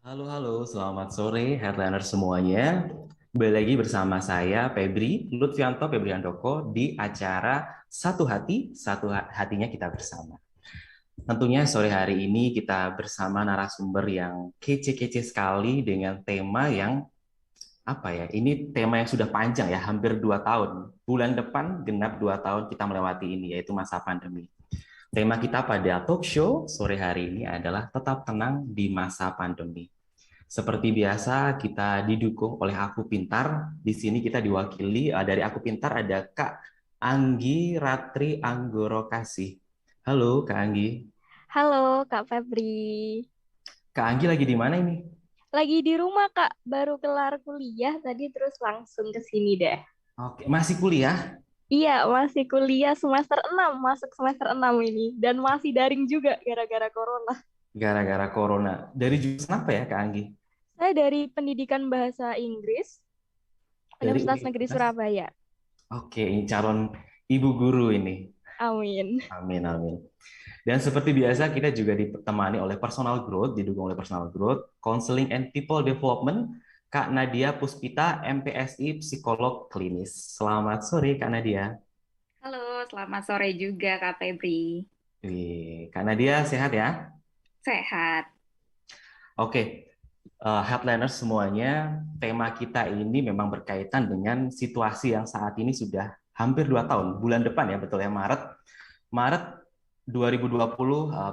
Halo, selamat sore headliner semuanya. Kembali lagi bersama saya Febri Lutfianto Febri Handoko di acara Satu Hati, Hatinya Kita Bersama. Tentunya sore hari ini kita bersama narasumber yang kece-kece sekali dengan tema yang apa ya? Ini tema yang sudah panjang ya, hampir 2 tahun. Bulan depan genap 2 tahun kita melewati ini, yaitu masa pandemi. Tema kita pada talk show sore hari ini adalah tetap tenang di masa pandemi. Seperti biasa, kita didukung oleh Aku Pintar. Di sini kita diwakili dari Aku Pintar ada Kak Anggi Ratri Anggoro Kasih. Halo Kak Anggi. Halo Kak Febri, Kak Anggi lagi di mana ini? lagi di rumah Kak, baru kelar kuliah tadi terus langsung ke sini deh. Oke, masih kuliah? Iya, masih kuliah semester 6, masuk semester 6 ini dan masih daring juga gara-gara corona. Gara-gara corona. Dari jurusan apa ya Kak Anggi? Saya dari Pendidikan Bahasa Inggris, Dari Universitas Negeri Universitas? Surabaya. Oke, ini calon ibu guru ini. Amin. Amin, amin. Dan seperti biasa kita juga ditemani oleh personal growth, didukung oleh personal growth, counseling and people development, Kak Nadia Puspita, MPSI, psikolog klinis. Selamat sore Kak Nadia. Halo, selamat sore juga Kak Febri. Kak Nadia sehat ya? Sehat. Oke, headliners semuanya, tema kita ini memang berkaitan dengan situasi yang saat ini sudah hampir 2 tahun, bulan depan ya betul ya, Maret 2020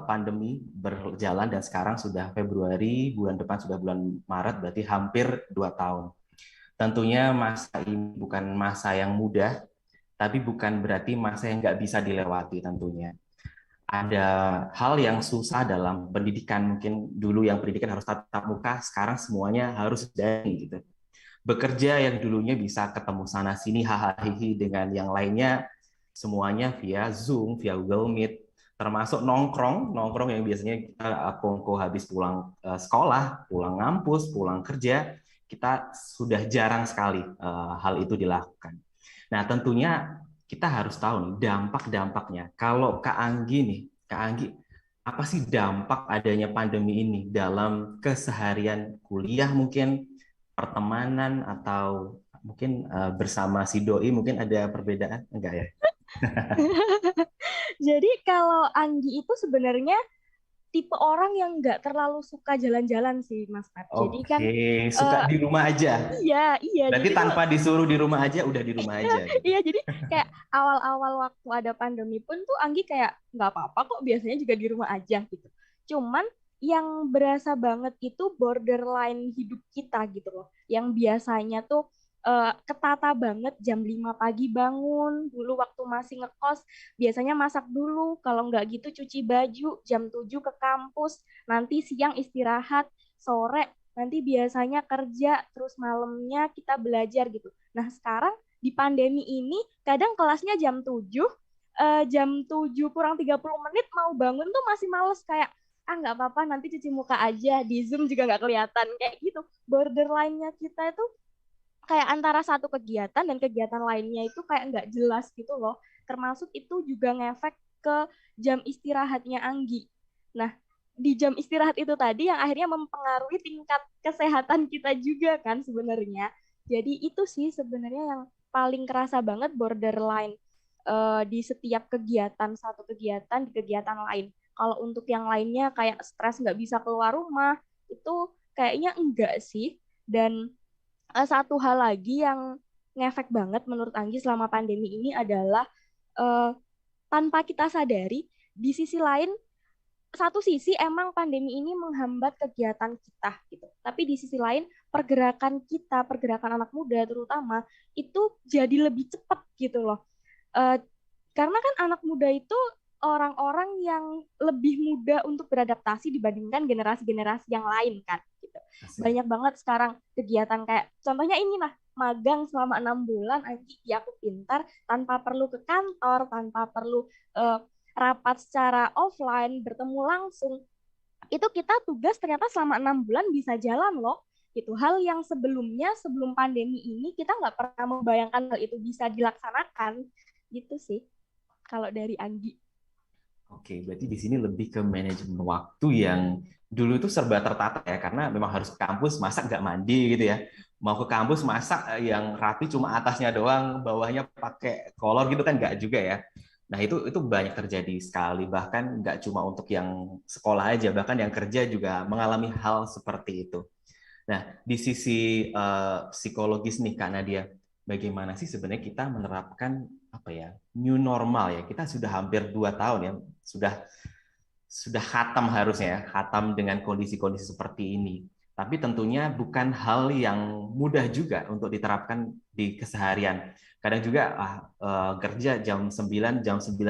pandemi berjalan dan sekarang sudah Februari, bulan depan sudah bulan Maret, berarti hampir 2 tahun. Tentunya masa ini bukan masa yang mudah, tapi bukan berarti masa yang nggak bisa dilewati tentunya. Ada hal yang susah dalam pendidikan, mungkin dulu yang pendidikan harus tatap muka, sekarang semuanya harus daring gitu. Bekerja yang dulunya bisa ketemu sana sini hahaha dengan yang lainnya semuanya via Zoom, via Google Meet, termasuk nongkrong, nongkrong yang biasanya kita kongko habis pulang sekolah, pulang ngampus, pulang kerja, kita sudah jarang sekali hal itu dilakukan. Nah, tentunya kita harus tahu nih dampak-dampaknya. Kalau Kak Anggi nih, Kak Anggi, apa sih dampak adanya pandemi ini dalam keseharian kuliah mungkin, pertemanan atau mungkin bersama si doi mungkin ada perbedaan enggak ya? Jadi kalau Anggi itu sebenarnya tipe orang yang nggak terlalu suka jalan-jalan sih Mas Feb. Jadi kan Oke, suka eh, di rumah aja. iya, iya. Berarti Jadi tuh tanpa disuruh di rumah aja udah di rumah aja gitu. iya, jadi kayak awal-awal waktu ada pandemi pun tuh Anggi kayak nggak apa-apa kok, biasanya juga di rumah aja gitu. Cuman yang berasa banget itu borderline hidup kita gitu loh. Yang biasanya tuh ketata banget jam 5 pagi bangun, dulu waktu masih ngekos biasanya masak dulu, kalau nggak gitu cuci baju, jam 7 ke kampus, nanti siang istirahat, sore nanti biasanya kerja, terus malamnya kita belajar gitu. Nah, sekarang di pandemi ini kadang kelasnya jam 7, jam 7 kurang 30 menit mau bangun tuh masih males, kayak nggak apa-apa nanti cuci muka aja, di Zoom juga nggak kelihatan kayak gitu. Borderline-nya kita itu kayak antara satu kegiatan dan kegiatan lainnya itu kayak nggak jelas gitu loh. Termasuk itu juga ngefek ke jam istirahatnya Anggi. Nah, di jam istirahat itu tadi yang akhirnya mempengaruhi tingkat kesehatan kita juga kan sebenarnya. Jadi itu sih sebenarnya yang paling kerasa banget borderline di setiap kegiatan, satu kegiatan di kegiatan lain. Kalau untuk yang lainnya kayak stres nggak bisa keluar rumah, itu kayaknya enggak sih. Dan satu hal lagi yang ngefek banget menurut Anggi selama pandemi ini adalah eh, tanpa kita sadari, di sisi lain, satu sisi emang pandemi ini menghambat kegiatan kita gitu. Tapi di sisi lain, pergerakan kita, pergerakan anak muda terutama, itu jadi lebih cepat gitu loh. Eh, karena kan anak muda itu orang-orang yang lebih mudah untuk beradaptasi dibandingkan generasi-generasi yang lain kan gitu. Asik. Banyak banget sekarang kegiatan kayak contohnya ini lah, magang selama 6 bulan Anggi di Aku Pintar, tanpa perlu ke kantor, tanpa perlu eh, rapat secara offline, bertemu langsung. Itu kita tugas ternyata selama 6 bulan bisa jalan loh. Itu hal yang sebelumnya, sebelum pandemi ini kita nggak pernah membayangkan hal itu bisa dilaksanakan gitu sih kalau dari Anggi. Oke, berarti di sini lebih ke manajemen waktu yang dulu itu serba tertata ya, karena memang harus ke kampus, masak nggak mandi gitu ya. Mau ke kampus masak yang rapi cuma atasnya doang, bawahnya pakai kolor gitu kan nggak juga ya. Nah itu banyak terjadi sekali, bahkan nggak cuma untuk yang sekolah aja, bahkan yang kerja juga mengalami hal seperti itu. Nah, di sisi psikologis nih Kak Nadia, bagaimana sih sebenarnya kita menerapkan apa ya new normal ya? Kita sudah hampir 2 tahun ya, sudah khatam harusnya ya, khatam dengan kondisi-kondisi seperti ini. Tapi tentunya bukan hal yang mudah juga untuk diterapkan di keseharian. Kadang juga kerja jam 9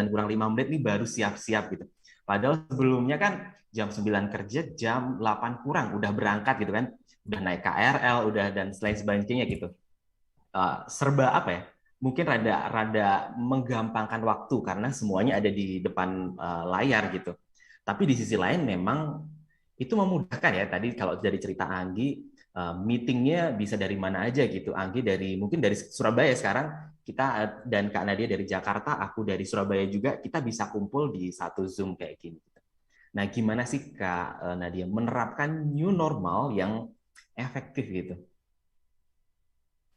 kurang 5 menit nih baru siap-siap gitu. Padahal sebelumnya kan jam 9 kerja, jam 8 kurang udah berangkat gitu kan. Udah naik KRL, udah dan selain sebagainya gitu. Serba apa ya? Mungkin rada menggampangkan waktu karena semuanya ada di depan layar gitu. Tapi di sisi lain memang itu memudahkan ya. Tadi kalau dari cerita Anggi, meetingnya bisa dari mana aja gitu. Anggi mungkin dari Surabaya sekarang, kita dan Kak Nadia dari Jakarta, aku dari Surabaya juga, kita bisa kumpul di satu Zoom kayak gini. Nah, gimana sih Kak Nadia menerapkan new normal yang efektif gitu?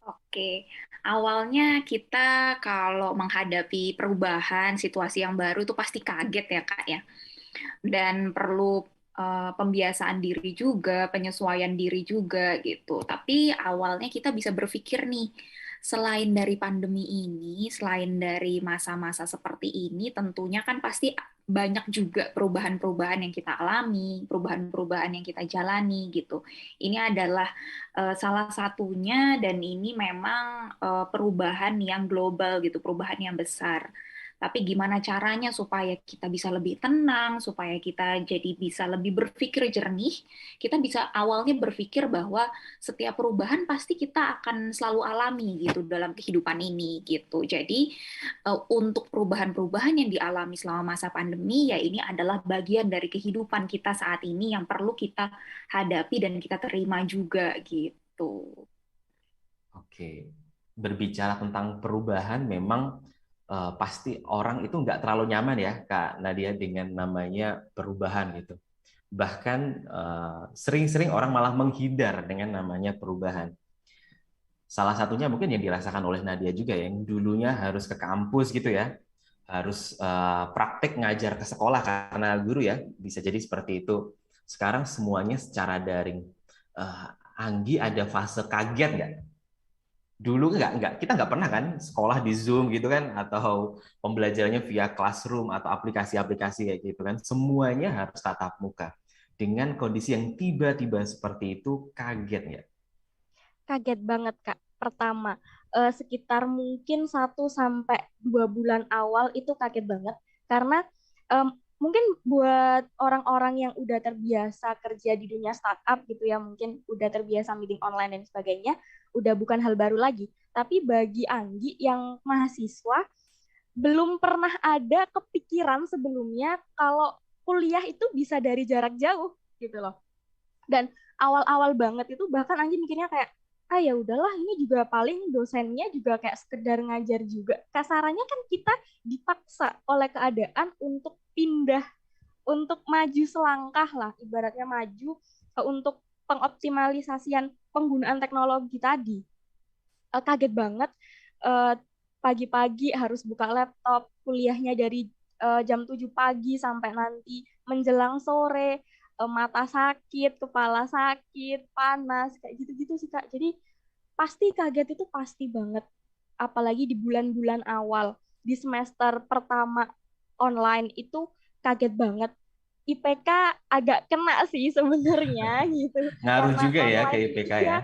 Oke, awalnya kita kalau menghadapi perubahan situasi yang baru itu pasti kaget ya Kak ya. Dan perlu pembiasaan diri juga, penyesuaian diri juga gitu. Tapi awalnya kita bisa berpikir nih, selain dari pandemi ini, selain dari masa-masa seperti ini, tentunya kan pasti banyak juga perubahan-perubahan yang kita alami, perubahan-perubahan yang kita jalani gitu. Ini adalah salah satunya dan ini memang perubahan yang global gitu, perubahan yang besar. Tapi gimana caranya supaya kita bisa lebih tenang, supaya kita jadi bisa lebih berpikir jernih, kita bisa awalnya berpikir bahwa setiap perubahan pasti kita akan selalu alami gitu dalam kehidupan ini gitu. Jadi untuk perubahan-perubahan yang dialami selama masa pandemi ya ini adalah bagian dari kehidupan kita saat ini yang perlu kita hadapi dan kita terima juga gitu. Oke, berbicara tentang perubahan memang pasti orang itu nggak terlalu nyaman ya Kak Nadia dengan namanya perubahan gitu. Bahkan sering-sering orang malah menghindar dengan namanya perubahan. Salah satunya mungkin yang dirasakan oleh Nadia juga ya, yang dulunya harus ke kampus gitu ya, harus praktek ngajar ke sekolah karena guru ya, bisa jadi seperti itu. Sekarang semuanya secara daring. Eh, Anggi ada fase kaget nggak? Dulu kita nggak pernah kan sekolah di Zoom gitu kan, atau pembelajarannya via classroom atau aplikasi-aplikasi kayak gitu kan, semuanya harus tatap muka. Dengan kondisi yang tiba-tiba seperti itu, kaget nggak? Kaget banget, Kak. Pertama, sekitar mungkin 1 sampai 2 bulan awal itu kaget banget karena mungkin buat orang-orang yang udah terbiasa kerja di dunia startup gitu ya, mungkin udah terbiasa meeting online dan sebagainya, udah bukan hal baru lagi. Tapi bagi Anggi yang mahasiswa, belum pernah ada kepikiran sebelumnya kalau kuliah itu bisa dari jarak jauh gitu loh. Dan awal-awal banget itu bahkan Anggi mikirnya kayak, ah ya udahlah ini juga paling dosennya juga kayak sekedar ngajar juga. Kasarannya kan kita dipaksa oleh keadaan untuk pindah, untuk maju selangkah lah, ibaratnya maju untuk pengoptimalisasian penggunaan teknologi tadi. Kaget banget, eh, pagi-pagi harus buka laptop, kuliahnya dari jam 7 pagi sampai nanti menjelang sore, mata sakit, kepala sakit, panas, kayak gitu-gitu sih Kak. Jadi pasti kaget itu pasti banget. Apalagi di bulan-bulan awal, di semester pertama online itu kaget banget. IPK agak kena sih sebenarnya gitu. Ngaruh Karena juga ya ke online, IPK ya. iya,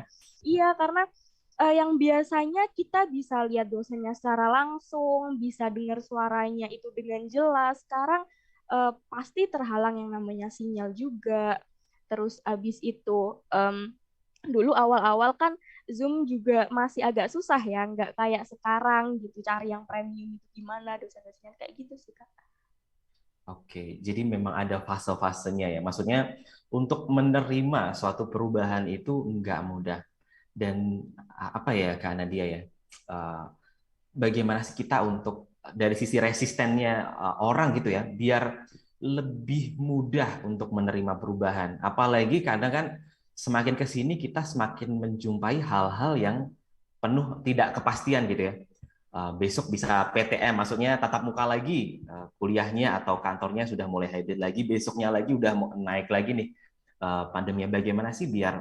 iya karena yang biasanya kita bisa lihat dosennya secara langsung, bisa dengar suaranya itu dengan jelas. Sekarang pasti terhalang yang namanya sinyal juga. Terus abis itu dulu awal-awal kan Zoom juga masih agak susah ya, nggak kayak sekarang gitu cari yang premium itu gimana dosen-dosennya kayak gitu sih Kak. Oke, jadi memang ada fase-fasenya ya. Maksudnya untuk menerima suatu perubahan itu nggak mudah. Dan apa ya Kak Nadia ya, bagaimana sih kita untuk dari sisi resistennya orang gitu ya, biar lebih mudah untuk menerima perubahan. Apalagi kadang kan semakin ke sini kita semakin menjumpai hal-hal yang penuh tidak kepastian gitu ya. Besok bisa PTM, maksudnya tatap muka lagi, kuliahnya atau kantornya sudah mulai hybrid lagi, besoknya lagi udah mau naik lagi nih pandemi. Bagaimana sih biar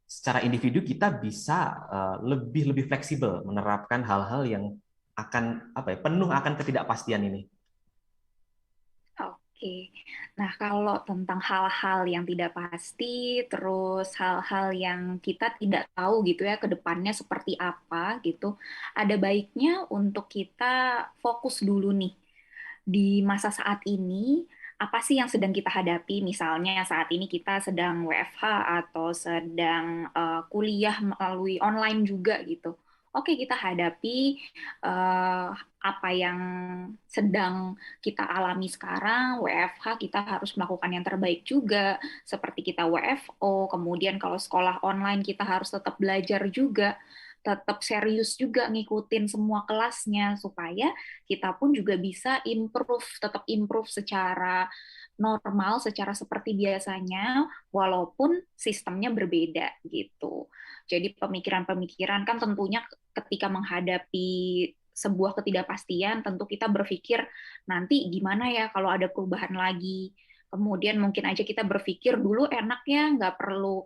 secara individu kita bisa lebih lebih fleksibel menerapkan hal-hal yang akan apa ya, penuh akan ketidakpastian ini. Oke, nah kalau tentang hal-hal yang tidak pasti, terus hal-hal yang kita tidak tahu gitu ya ke depannya seperti apa gitu, ada baiknya untuk kita fokus dulu nih di masa saat ini, apa sih yang sedang kita hadapi? Misalnya saat ini kita sedang WFH atau sedang kuliah melalui online juga gitu. Oke, kita hadapi apa yang sedang kita alami sekarang, WFH, kita harus melakukan yang terbaik juga, seperti kita WFO, kemudian kalau sekolah online kita harus tetap belajar juga, tetap serius juga ngikutin semua kelasnya, supaya kita pun juga bisa improve, tetap improve secara normal, secara seperti biasanya, walaupun sistemnya berbeda gitu. Jadi pemikiran-pemikiran kan tentunya ketika menghadapi sebuah ketidakpastian, tentu kita berpikir nanti gimana ya kalau ada perubahan lagi. Kemudian mungkin aja kita berpikir dulu enak ya, nggak perlu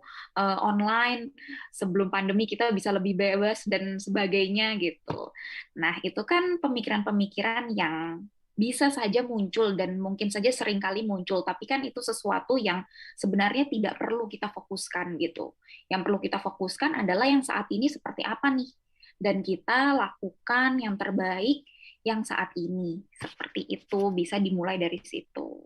online, sebelum pandemi kita bisa lebih bebas dan sebagainya gitu. Nah, itu kan pemikiran-pemikiran yang bisa saja muncul dan mungkin saja seringkali muncul, tapi kan itu sesuatu yang sebenarnya tidak perlu kita fokuskan gitu. Yang perlu kita fokuskan adalah yang saat ini seperti apa nih, dan kita lakukan yang terbaik yang saat ini. Seperti itu, bisa dimulai dari situ.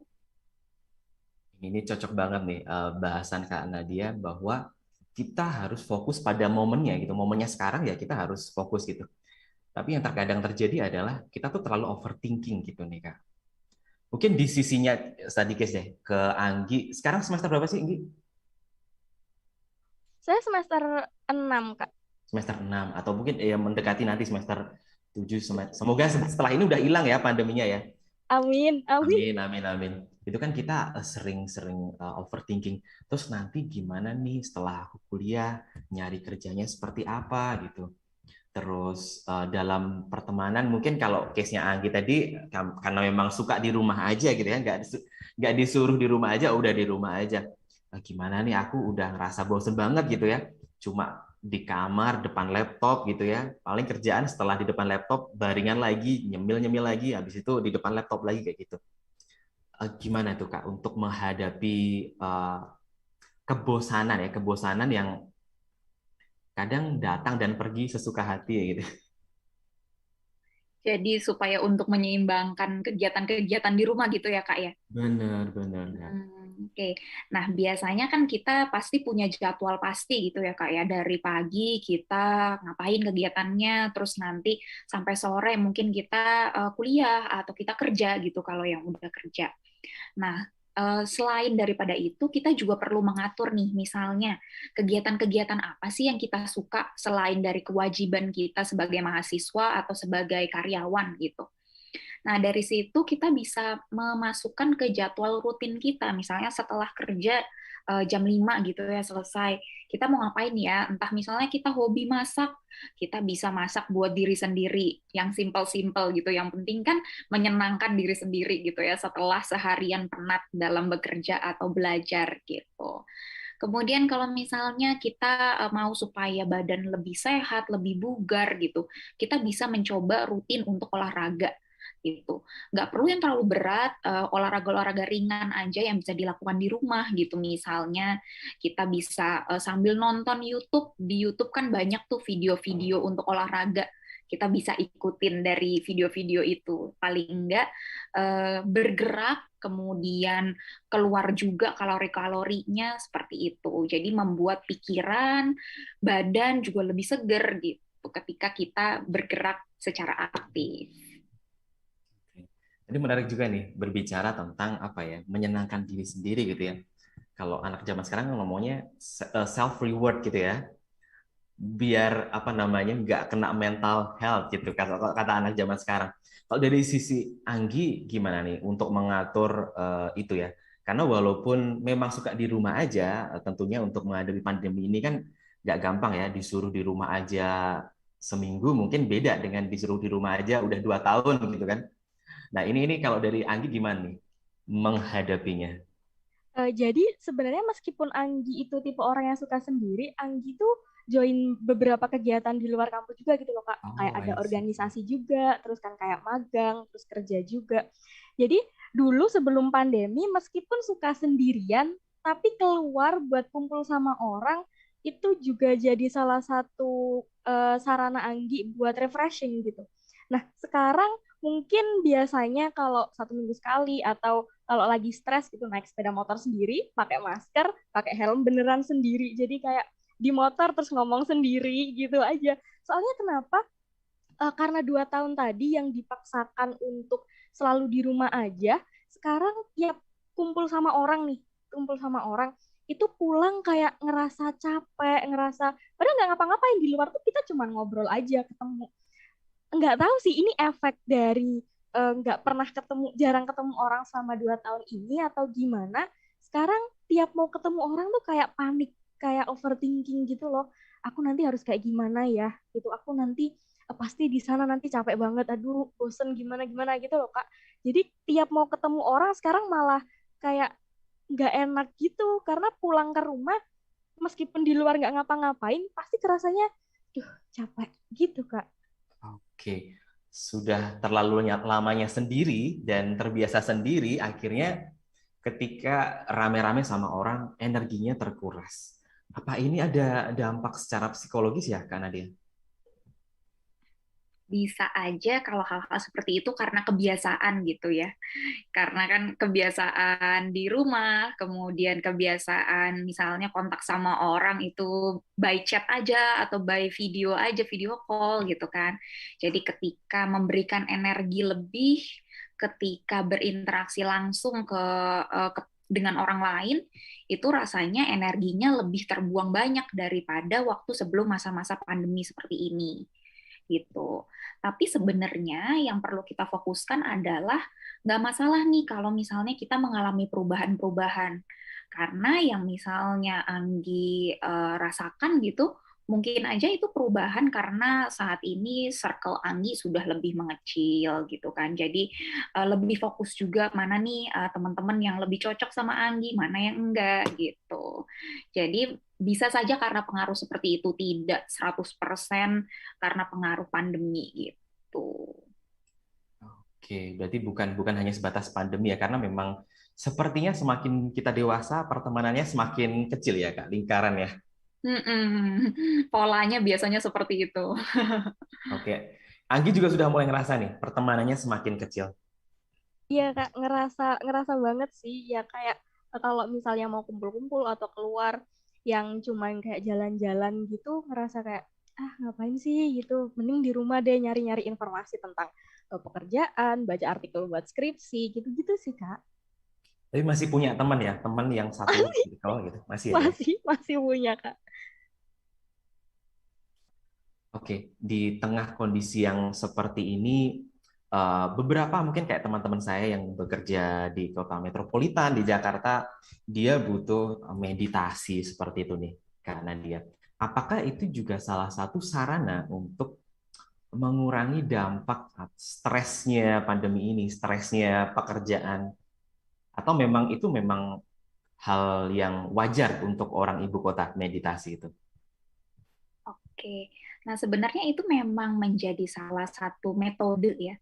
Ini cocok banget nih bahasan Kak Nadia bahwa kita harus fokus pada momennya gitu. Momennya sekarang ya kita harus fokus gitu. Tapi yang terkadang terjadi adalah kita tuh terlalu overthinking gitu nih Kak. Mungkin di sisinya tadi guys deh ke Anggi. Sekarang semester berapa sih Anggi? Saya semester 6, Kak. Semester 6 atau mungkin ya mendekati nanti semester 7 semester. Semoga setelah ini udah hilang ya pandeminya ya. Amin, amin. Amin, amin, amin. Itu kan kita sering-sering overthinking. Terus nanti gimana nih setelah aku kuliah, nyari kerjanya seperti apa gitu. Terus dalam pertemanan mungkin kalau case-nya Anggi tadi karena memang suka di rumah aja gitu ya, nggak disuruh di rumah aja, udah di rumah aja. Gimana nih aku udah ngerasa bosen banget gitu ya, cuma di kamar depan laptop gitu ya. Paling kerjaan setelah di depan laptop baringan lagi, nyemil-nyemil lagi, habis itu di depan laptop lagi kayak gitu. Gimana tuh Kak untuk menghadapi kebosanan ya, kebosanan yang kadang datang dan pergi sesuka hati ya gitu. Jadi supaya untuk menyeimbangkan kegiatan-kegiatan di rumah gitu ya, Kak ya. Benar, benar, Kak. Oke. Nah, biasanya kan kita pasti punya jadwal pasti gitu ya, Kak ya. Dari pagi kita ngapain kegiatannya, terus nanti sampai sore mungkin kita kuliah atau kita kerja gitu kalau yang udah kerja. Nah, selain daripada itu, kita juga perlu mengatur nih, misalnya kegiatan-kegiatan apa sih yang kita suka selain dari kewajiban kita sebagai mahasiswa atau sebagai karyawan gitu. Nah, dari situ kita bisa memasukkan ke jadwal rutin kita. Misalnya setelah kerja jam 5 gitu ya selesai. Kita mau ngapain ya? Entah misalnya kita hobi masak, kita bisa masak buat diri sendiri yang simple-simple gitu. Yang penting kan menyenangkan diri sendiri gitu ya setelah seharian penat dalam bekerja atau belajar gitu. Kemudian kalau misalnya kita mau supaya badan lebih sehat, lebih bugar gitu, kita bisa mencoba rutin untuk olahraga gitu. Nggak perlu yang terlalu berat, olahraga-olahraga ringan aja yang bisa dilakukan di rumah gitu. Misalnya kita bisa sambil nonton YouTube, di YouTube kan banyak tuh video-video untuk olahraga. Kita bisa ikutin dari video-video itu. Paling enggak bergerak, kemudian keluar juga kalori-kalorinya seperti itu. Jadi membuat pikiran, badan juga lebih seger gitu ketika kita bergerak secara aktif. Jadi menarik juga nih berbicara tentang apa ya, menyenangkan diri sendiri gitu ya. Kalau anak zaman sekarang ngomongnya self reward gitu ya. biar apa namanya nggak kena mental health gitu kata anak zaman sekarang. Kalau dari sisi Anggi gimana nih untuk mengatur itu ya? Karena walaupun memang suka di rumah aja, tentunya untuk menghadapi pandemi ini kan nggak gampang ya, disuruh di rumah aja seminggu mungkin beda dengan disuruh di rumah aja udah 2 tahun gitu kan. Nah ini kalau dari Anggi gimana nih menghadapinya? Jadi sebenarnya meskipun Anggi itu tipe orang yang suka sendiri, Anggi tuh join beberapa kegiatan di luar kampus juga gitu loh Kak. Kayak Oh, ada I see. organisasi juga, terus kan kayak magang, terus kerja juga. Jadi dulu sebelum pandemi meskipun suka sendirian, tapi keluar buat kumpul sama orang itu juga jadi salah satu sarana Anggi buat refreshing gitu. Nah, sekarang mungkin biasanya kalau 1 minggu sekali atau kalau lagi stres gitu naik sepeda motor sendiri, pakai masker, pakai helm beneran sendiri. Jadi kayak di motor terus ngomong sendiri gitu aja. Soalnya kenapa? Karena 2 tahun tadi yang dipaksakan untuk selalu di rumah aja, sekarang tiap kumpul sama orang nih, kumpul sama orang, itu pulang kayak ngerasa capek, ngerasa, padahal nggak ngapa-ngapain di luar tuh kita cuma ngobrol aja, ketemu nggak tahu sih ini efek dari nggak pernah ketemu, jarang ketemu orang selama 2 tahun ini atau gimana. Sekarang tiap mau ketemu orang tuh kayak panik, kayak overthinking gitu loh. Aku nanti harus kayak gimana ya? Gitu. Aku nanti pasti di sana nanti capek banget. Aduh, bosen gimana gimana gitu loh Kak. Jadi tiap mau ketemu orang sekarang malah kayak nggak enak gitu karena pulang ke rumah meskipun di luar nggak ngapa-ngapain pasti kerasanya, duh capek gitu Kak. Oke, sudah terlalu lamanya sendiri dan terbiasa sendiri, akhirnya ketika rame-rame sama orang, energinya terkuras. Apa ini ada dampak secara psikologis ya, Kak Nadia? Bisa aja kalau hal-hal seperti itu karena kebiasaan gitu ya. Karena kan kebiasaan di rumah, kemudian kebiasaan misalnya kontak sama orang itu by chat aja atau by video aja, video call gitu kan. Jadi ketika memberikan energi lebih, ketika berinteraksi langsung dengan orang lain, itu rasanya energinya lebih terbuang banyak daripada waktu sebelum masa-masa pandemi seperti ini gitu. Tapi sebenarnya yang perlu kita fokuskan adalah nggak masalah nih kalau misalnya kita mengalami perubahan-perubahan. Karena yang misalnya Anggi rasakan gitu, mungkin aja itu perubahan karena saat ini circle Anggi sudah lebih mengecil gitu kan. Jadi lebih fokus juga mana nih teman-teman yang lebih cocok sama Anggi, mana yang enggak gitu. Jadi bisa saja karena pengaruh seperti itu, tidak 100% karena pengaruh pandemi gitu. Oke, berarti bukan bukan hanya sebatas pandemi ya, karena memang sepertinya semakin kita dewasa, pertemanannya semakin kecil ya, Kak, lingkaran ya. Polanya biasanya seperti itu. Oke, Anggi juga sudah mulai ngerasa nih, pertemanannya semakin kecil. Iya Kak, ngerasa ngerasa banget sih ya kayak kalau misalnya mau kumpul-kumpul atau keluar yang cuman kayak jalan-jalan gitu ngerasa kayak ah ngapain sih gitu, mending di rumah deh nyari-nyari informasi tentang pekerjaan, baca artikel buat skripsi gitu-gitu sih Kak. Tapi masih punya teman ya, teman yang satu circle gitu, masih ada ya. Masih masih punya Kak. Oke, di tengah kondisi yang seperti ini, beberapa mungkin kayak teman-teman saya yang bekerja di kota metropolitan di Jakarta, dia butuh meditasi seperti itu nih, karena dia. Apakah itu juga salah satu sarana untuk mengurangi dampak stresnya pandemi ini, stresnya pekerjaan, atau memang hal yang wajar untuk orang ibu kota meditasi itu? Oke, nah sebenarnya itu memang menjadi salah satu metode ya.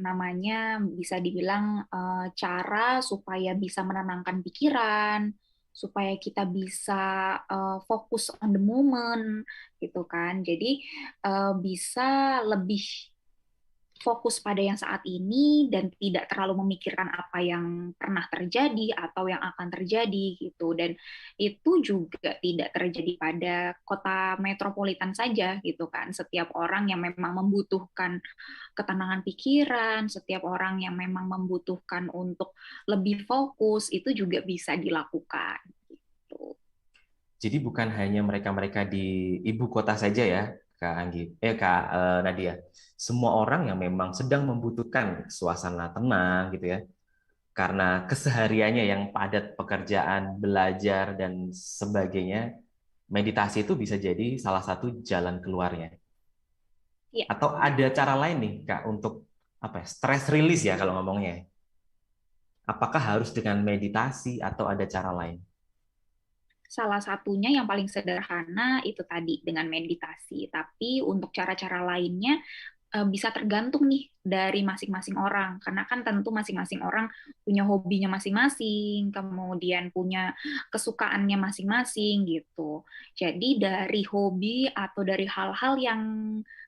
Namanya bisa dibilang cara supaya bisa menenangkan pikiran, supaya kita bisa fokus on the moment gitu kan. Jadi bisa lebih fokus pada yang saat ini dan tidak terlalu memikirkan apa yang pernah terjadi atau yang akan terjadi gitu. Dan itu juga tidak terjadi pada kota metropolitan saja gitu kan. Setiap orang yang memang membutuhkan ketenangan pikiran, setiap orang yang memang membutuhkan untuk lebih fokus itu juga bisa dilakukan gitu. Jadi bukan hanya mereka-mereka di ibu kota saja ya, Kak Anggi, Kak Nadia. Semua orang yang memang sedang membutuhkan suasana tenang gitu ya, karena kesehariannya yang padat pekerjaan, belajar dan sebagainya, meditasi itu bisa jadi salah satu jalan keluarnya. Iya. Atau ada cara lain nih, Kak, untuk apa ya, stress release ya kalau ngomongnya. Apakah harus dengan meditasi atau ada cara lain? Salah satunya yang paling sederhana itu tadi dengan meditasi. Tapi untuk cara-cara lainnya bisa tergantung nih dari masing-masing orang. Karena kan tentu masing-masing orang punya hobinya masing-masing, kemudian punya kesukaannya masing-masing gitu. Jadi dari hobi atau dari hal-hal yang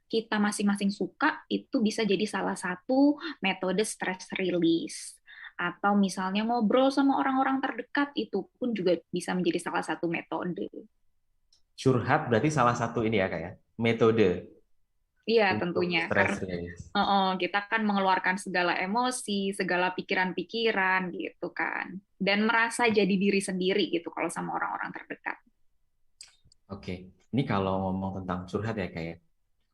kita masing-masing suka itu bisa jadi salah satu metode stress release. Atau misalnya ngobrol sama orang-orang terdekat itu pun juga bisa menjadi salah satu metode. Curhat berarti salah satu ini ya, Kak ya, metode Iya, untuk tentunya. stress Karena release. kita kan mengeluarkan segala emosi, segala pikiran-pikiran gitu kan. Dan merasa jadi diri sendiri gitu kalau sama orang-orang terdekat. Oke, ini kalau ngomong tentang curhat ya, Kak ya.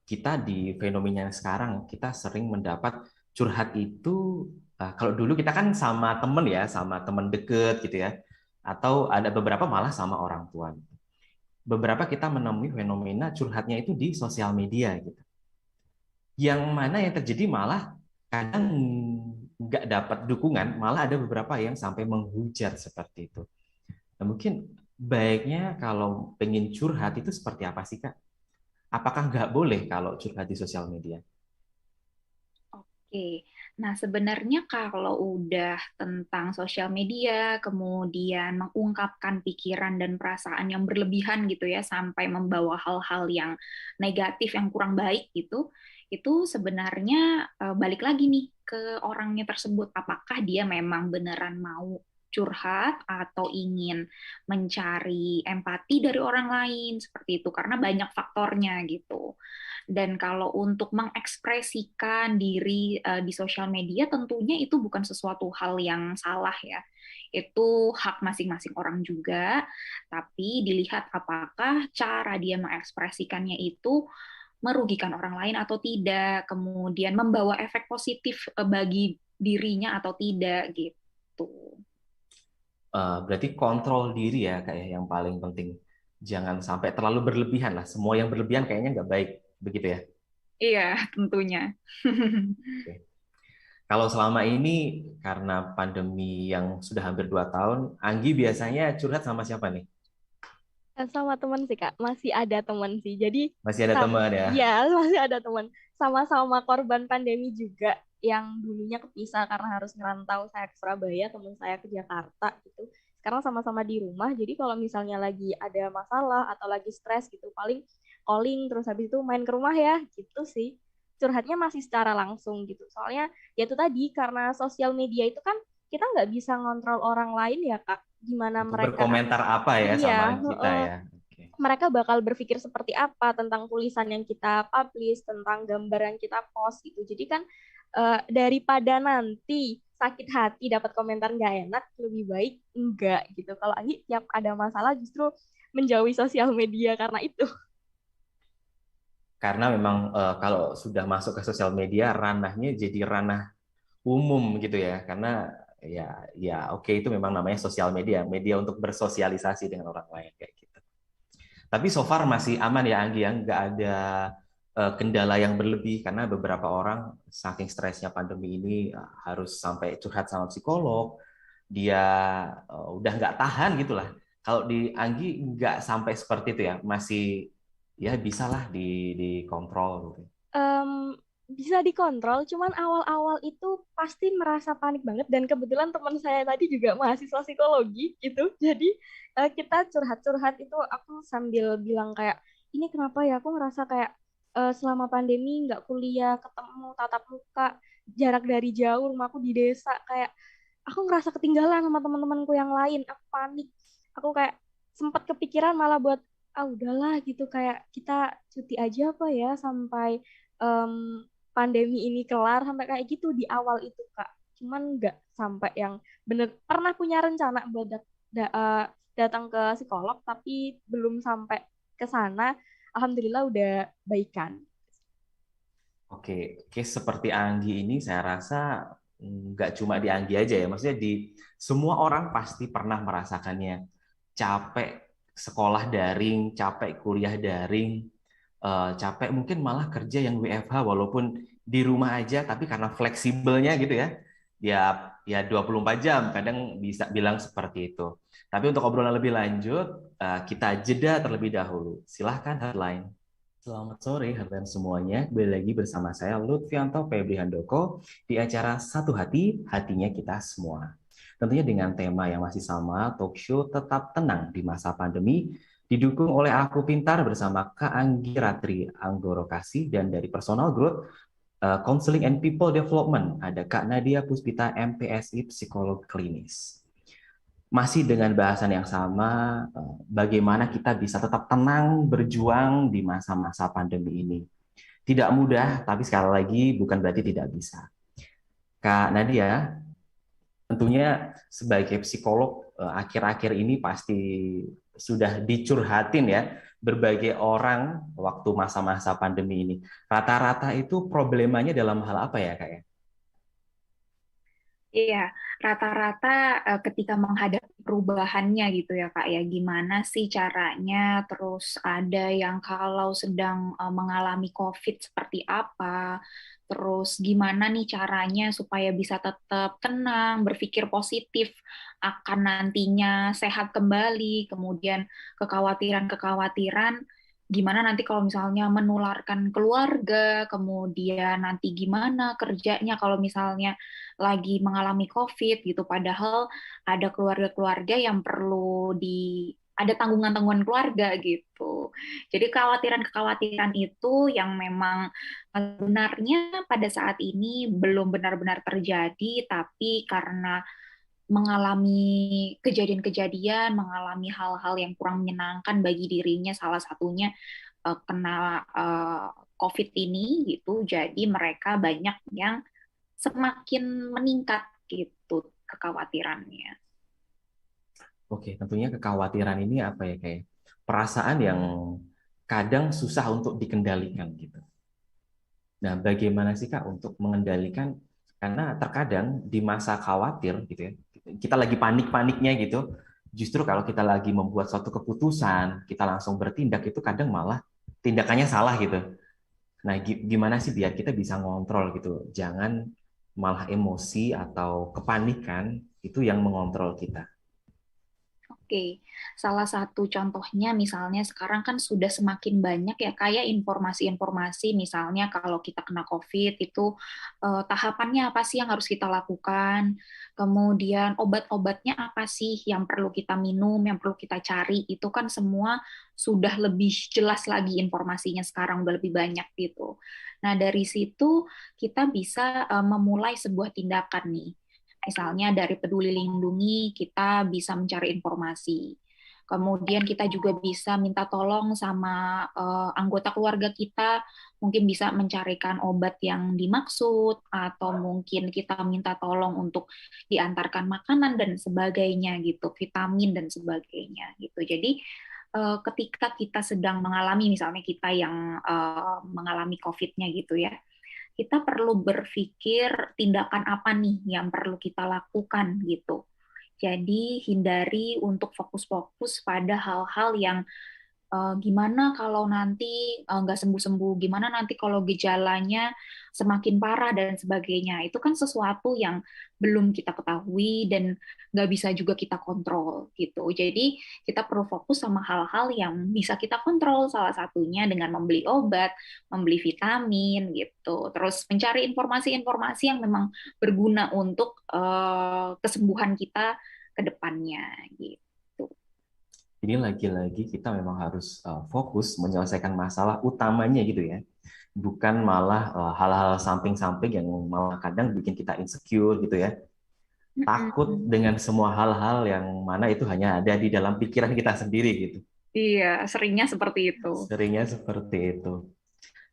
Kita di fenomena sekarang kita sering mendapat curhat itu kalau dulu kita kan sama temen ya, sama temen deket gitu ya, atau ada beberapa malah sama orang tua. Beberapa kita menemui fenomena curhatnya itu di sosial media gitu. Yang mana yang terjadi malah kadang nggak dapat dukungan, malah ada beberapa yang sampai menghujat seperti itu. Nah, mungkin baiknya kalau pengen curhat itu seperti apa sih, Kak? Apakah nggak boleh kalau curhat di sosial media? Oke, nah sebenarnya kalau udah tentang sosial media, kemudian mengungkapkan pikiran dan perasaan yang berlebihan gitu ya, sampai membawa hal-hal yang negatif, yang kurang baik gitu, itu sebenarnya balik lagi nih ke orangnya tersebut, apakah dia memang beneran mau curhat atau ingin mencari empati dari orang lain, seperti itu, karena banyak faktornya gitu. Dan kalau untuk mengekspresikan diri di sosial media, tentunya itu bukan sesuatu hal yang salah ya. Itu hak masing-masing orang juga, tapi dilihat apakah cara dia mengekspresikannya itu merugikan orang lain atau tidak, kemudian membawa efek positif bagi dirinya atau tidak gitu. Berarti kontrol diri ya, kayak yang paling penting. Jangan sampai terlalu berlebihan lah. Semua yang berlebihan kayaknya nggak baik, begitu ya. Iya, tentunya. Oke. Kalau selama ini karena pandemi yang sudah hampir 2 tahun, Anggi biasanya curhat sama siapa nih? Sama teman sih Kak, masih ada teman sih. Jadi Masih ada teman ya? ya masih ada teman. Sama-sama korban pandemi juga yang dulunya kepisah karena harus ngerantau, saya ke Surabaya, teman saya ke Jakarta gitu. Sekarang sama-sama di rumah. Jadi kalau misalnya lagi ada masalah atau lagi stres gitu, paling calling terus habis itu main ke rumah ya gitu sih. Curhatnya masih secara langsung gitu. Soalnya ya itu tadi karena sosial media itu kan kita nggak bisa ngontrol orang lain ya Kak. Gimana Untuk mereka. berkomentar apa ya Iya, sama kita ya? Oke. mereka bakal berpikir seperti apa tentang tulisan yang kita publish, tentang gambar yang kita post gitu. Jadi kan daripada nanti sakit hati dapat komentar nggak enak, lebih baik enggak gitu. Kalau Anggi tiap ada masalah justru menjauhi sosial media karena itu. Karena memang kalau sudah masuk ke sosial media, ranahnya jadi ranah umum gitu ya. Karena ya oke itu memang namanya sosial media, media untuk bersosialisasi dengan orang lain kayak gitu. Tapi so far masih aman ya Anggi, yang nggak ada kendala yang berlebih karena beberapa orang saking stresnya pandemi ini harus sampai curhat sama psikolog, dia udah nggak tahan gitulah. Kalau di Anggi nggak sampai seperti itu ya, masih ya bisalah dikontrol gitu. Em, Bisa dikontrol, cuman awal-awal itu pasti merasa panik banget dan kebetulan teman saya tadi juga mahasiswa psikologi gitu. Jadi kita curhat-curhat itu aku sambil bilang kayak ini kenapa ya aku ngerasa kayak selama pandemi nggak kuliah, ketemu tatap muka, jarak dari jauh, rumahku di desa kayak aku ngerasa ketinggalan sama teman-temanku yang lain. Aku panik. Aku kayak sempat kepikiran malah buat udahlah gitu kayak kita cuti aja apa ya sampai em, pandemi ini kelar sampai kayak gitu di awal itu Kak. Cuman nggak sampai yang bener pernah punya rencana buat datang ke psikolog, tapi belum sampai ke sana. Alhamdulillah udah baikan. Oke, seperti Anggi ini saya rasa nggak cuma di Anggi aja ya, maksudnya di semua orang pasti pernah merasakannya. Capek sekolah daring, capek kuliah daring, capek mungkin malah kerja yang WFH walaupun di rumah aja, tapi karena fleksibelnya gitu ya, ya 24 jam, kadang bisa bilang seperti itu. Tapi untuk obrolan lebih lanjut, kita jeda terlebih dahulu. Silahkan headline. Selamat sore, hadirin semuanya. Kembali lagi bersama saya Lutfianto Febri Handoko di acara Satu Hati, Hatinya Kita Semua. Tentunya dengan tema yang masih sama, talk show tetap tenang di masa pandemi, didukung oleh Aku Pintar bersama Kak Anggi Ratri Anggoro Kasih, dan dari Personal Growth, Counseling and People Development, ada Kak Nadia Puspita, MPSI, Psikolog Klinis. Masih dengan bahasan yang sama, bagaimana kita bisa tetap tenang berjuang di masa-masa pandemi ini. Tidak mudah, tapi sekali lagi bukan berarti tidak bisa. Kak Nadia, tentunya sebagai psikolog, akhir-akhir ini pasti sudah dicurhatin ya berbagai orang waktu masa-masa pandemi ini. Rata-rata itu problemanya dalam hal apa ya, Kak ya? Iya, rata-rata ketika menghadapi perubahannya gitu ya Kak ya, gimana sih caranya? Terus ada yang kalau sedang mengalami COVID seperti apa? Terus gimana nih caranya supaya bisa tetap tenang, berpikir positif akan nantinya sehat kembali, kemudian kekhawatiran-kekhawatiran gimana nanti kalau misalnya menularkan keluarga, kemudian nanti gimana kerjanya kalau misalnya lagi mengalami COVID gitu, padahal ada keluarga-keluarga yang perlu ada tanggungan-tanggungan keluarga gitu. Jadi kekhawatiran-kekhawatiran itu yang memang sebenarnya pada saat ini belum benar-benar terjadi, tapi karena mengalami kejadian-kejadian, mengalami hal-hal yang kurang menyenangkan bagi dirinya, salah satunya kena COVID ini gitu, jadi mereka banyak yang semakin meningkat gitu kekhawatirannya. Oke, tentunya kekhawatiran ini apa ya, kayak perasaan yang kadang susah untuk dikendalikan gitu. Nah, bagaimana sih Kak untuk mengendalikan, karena terkadang di masa khawatir gitu ya, kita lagi panik-paniknya gitu, justru kalau kita lagi membuat suatu keputusan, kita langsung bertindak itu kadang malah tindakannya salah gitu. Nah, gimana sih biar kita bisa ngontrol gitu, jangan malah emosi atau kepanikan itu yang mengontrol kita. Oke, salah satu contohnya misalnya sekarang kan sudah semakin banyak ya kayak informasi-informasi misalnya kalau kita kena COVID itu tahapannya apa sih yang harus kita lakukan, kemudian obat-obatnya apa sih yang perlu kita minum, yang perlu kita cari, itu kan semua sudah lebih jelas lagi informasinya sekarang udah lebih banyak gitu. Nah, dari situ kita bisa memulai sebuah tindakan nih. Misalnya dari Peduli Lindungi kita bisa mencari informasi. Kemudian kita juga bisa minta tolong sama anggota keluarga kita, mungkin bisa mencarikan obat yang dimaksud, atau mungkin kita minta tolong untuk diantarkan makanan dan sebagainya gitu, vitamin dan sebagainya gitu. Jadi ketika kita sedang mengalami, misalnya kita yang mengalami COVID-nya gitu ya, kita perlu berpikir tindakan apa nih yang perlu kita lakukan gitu. Jadi hindari untuk fokus-fokus pada hal-hal yang gimana kalau nanti nggak sembuh-sembuh, gimana nanti kalau gejalanya semakin parah dan sebagainya. Itu kan sesuatu yang belum kita ketahui dan nggak bisa juga kita kontrol gitu. Jadi kita perlu fokus sama hal-hal yang bisa kita kontrol, salah satunya dengan membeli obat, membeli vitamin gitu. Terus mencari informasi-informasi yang memang berguna untuk kesembuhan kita ke depannya gitu. Ini lagi-lagi kita memang harus fokus menyelesaikan masalah utamanya gitu ya. Bukan malah hal-hal samping-samping yang malah kadang bikin kita insecure gitu ya. Takut Mm-mm. dengan semua hal-hal yang mana itu hanya ada di dalam pikiran kita sendiri gitu. Iya, seringnya seperti itu. Seringnya seperti itu.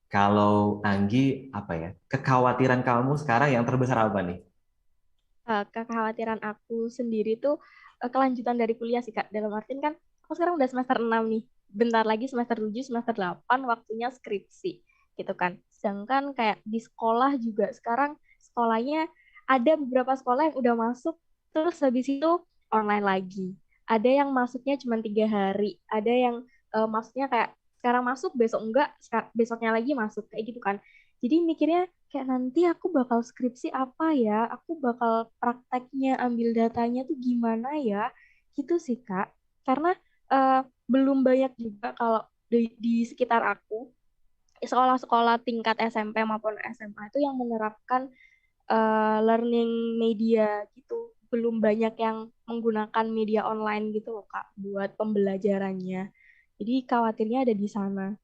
Kalau Anggi, apa ya? Kekhawatiran kamu sekarang yang terbesar apa nih? Kekhawatiran aku sendiri tuh kelanjutan dari kuliah sih Kak. Dalam artian kan aku sekarang udah semester 6 nih. Bentar lagi semester 7, semester 8 waktunya skripsi gitu kan. Sedangkan kayak di sekolah juga sekarang sekolahnya ada beberapa sekolah yang udah masuk terus habis itu online lagi. Ada yang masuknya cuma 3 hari, ada yang masuknya kayak sekarang masuk besok enggak, besoknya lagi masuk kayak gitu kan. Jadi mikirnya kayak nanti aku bakal skripsi apa ya, aku bakal prakteknya ambil datanya tuh gimana ya, gitu sih Kak. Karena eh, belum banyak juga kalau di sekitar aku sekolah-sekolah tingkat SMP maupun SMA itu yang menerapkan learning media gitu. Belum banyak yang menggunakan media online gitu loh Kak buat pembelajarannya. Jadi khawatirnya ada di sana.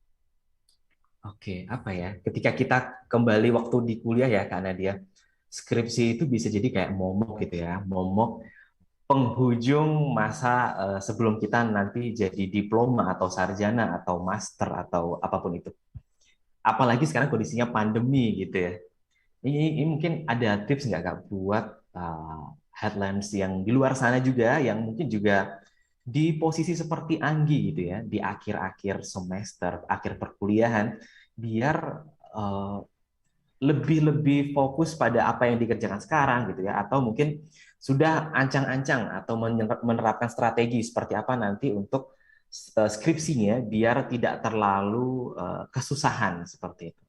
Oke, apa ya? Ketika kita kembali waktu di kuliah ya, Kak Nadia, skripsi itu bisa jadi kayak momok gitu ya, momok penghujung masa sebelum kita nanti jadi diploma atau sarjana atau master atau apapun itu. Apalagi sekarang kondisinya pandemi gitu ya. Ini mungkin ada tips nggak Kak buat headlines yang di luar sana juga yang mungkin juga di posisi seperti Anggi gitu ya, di akhir-akhir semester, akhir perkuliahan, biar eh, lebih-lebih fokus pada apa yang dikerjakan sekarang gitu ya, atau mungkin sudah ancang-ancang atau menerapkan strategi seperti apa nanti untuk skripsinya biar tidak terlalu kesusahan seperti itu.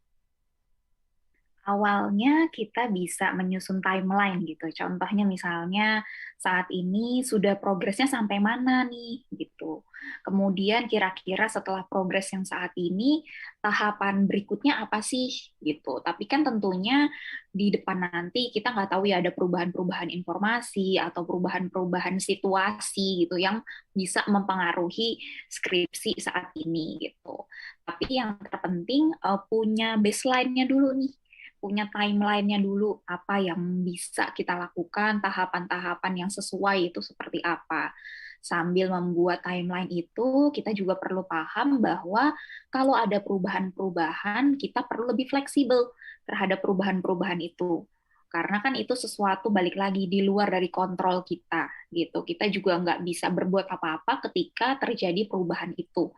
Awalnya kita bisa menyusun timeline gitu. Contohnya misalnya saat ini sudah progresnya sampai mana nih gitu. Kemudian kira-kira setelah progres yang saat ini tahapan berikutnya apa sih gitu. Tapi kan tentunya di depan nanti kita nggak tahu ya ada perubahan-perubahan informasi atau perubahan-perubahan situasi gitu yang bisa mempengaruhi skripsi saat ini gitu. Tapi yang terpenting punya baseline-nya dulu nih, punya timeline-nya dulu, apa yang bisa kita lakukan, tahapan-tahapan yang sesuai itu seperti apa. Sambil membuat timeline itu, kita juga perlu paham bahwa kalau ada perubahan-perubahan, kita perlu lebih fleksibel terhadap perubahan-perubahan itu. Karena kan itu sesuatu balik lagi di luar dari kontrol kita, gitu. Kita juga nggak bisa berbuat apa-apa ketika terjadi perubahan itu.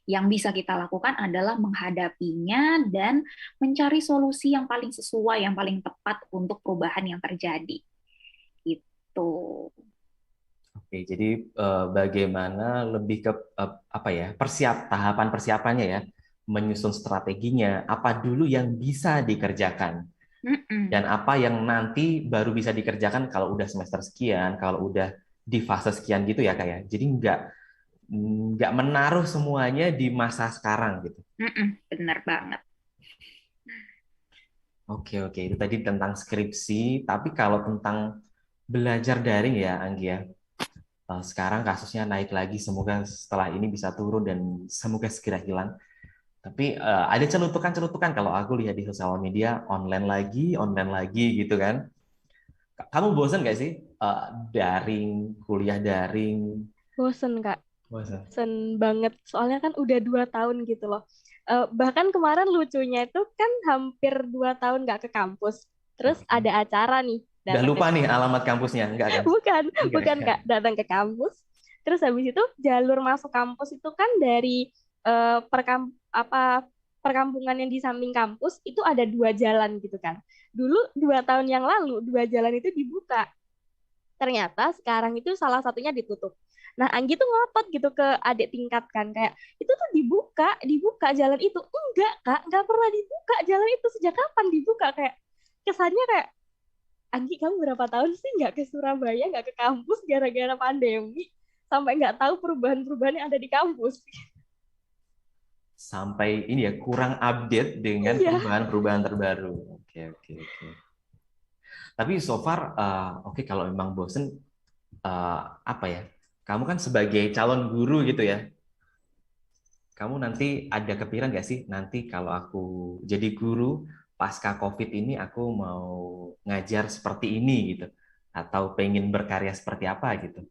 Yang bisa kita lakukan adalah menghadapinya dan mencari solusi yang paling sesuai, yang paling tepat untuk perubahan yang terjadi. Itu. Oke, jadi bagaimana lebih ke apa ya tahapan persiapannya ya, menyusun strateginya, apa dulu yang bisa dikerjakan dan Mm-mm. apa yang nanti baru bisa dikerjakan kalau udah semester sekian, kalau udah di fase sekian gitu ya kayak. Jadi nggak menaruh semuanya di masa sekarang gitu. Mm-mm. Benar banget. Oke oke itu tadi tentang skripsi, tapi kalau tentang belajar daring ya Anggi ya. Sekarang kasusnya naik lagi, semoga setelah ini bisa turun dan semoga segera hilang. Tapi ada celutukan-celutukan kalau aku lihat di sosial media online lagi gitu kan. Kamu bosan gak sih daring, kuliah daring? Bosen Kak. Bosan. Bosen banget. Soalnya kan udah 2 tahun gitu loh. Bahkan kemarin lucunya itu kan hampir 2 tahun nggak ke kampus. Terus Oke. ada acara nih Udah datang ke lupa nih alamat kampusnya, enggak kan? bukan Enggak bukan kan? Kak, datang ke kampus. Terus habis itu jalur masuk kampus itu kan dari apa perkampungan yang di samping kampus itu ada 2 jalan gitu kan. Dulu 2 tahun yang lalu 2 jalan itu dibuka. Ternyata sekarang itu salah satunya ditutup. Nah, Anggi tuh ngotot gitu ke adik tingkat kan kayak itu tuh dibuka jalan itu. Enggak, Kak, enggak pernah dibuka jalan itu. Sejak kapan dibuka? Kayak kesannya kayak Anggi kamu berapa tahun sih nggak ke Surabaya, nggak ke kampus gara-gara pandemi sampai nggak tahu perubahan-perubahan yang ada di kampus. Sampai ini ya kurang update dengan Iya. perubahan-perubahan terbaru. Oke, oke, oke. Tapi so far, oke kalau memang bosen, apa ya? Kamu kan sebagai calon guru gitu ya. Kamu nanti ada kepikiran nggak sih nanti kalau aku jadi guru pasca COVID ini aku mau ngajar seperti ini gitu, atau pengen berkarya seperti apa gitu?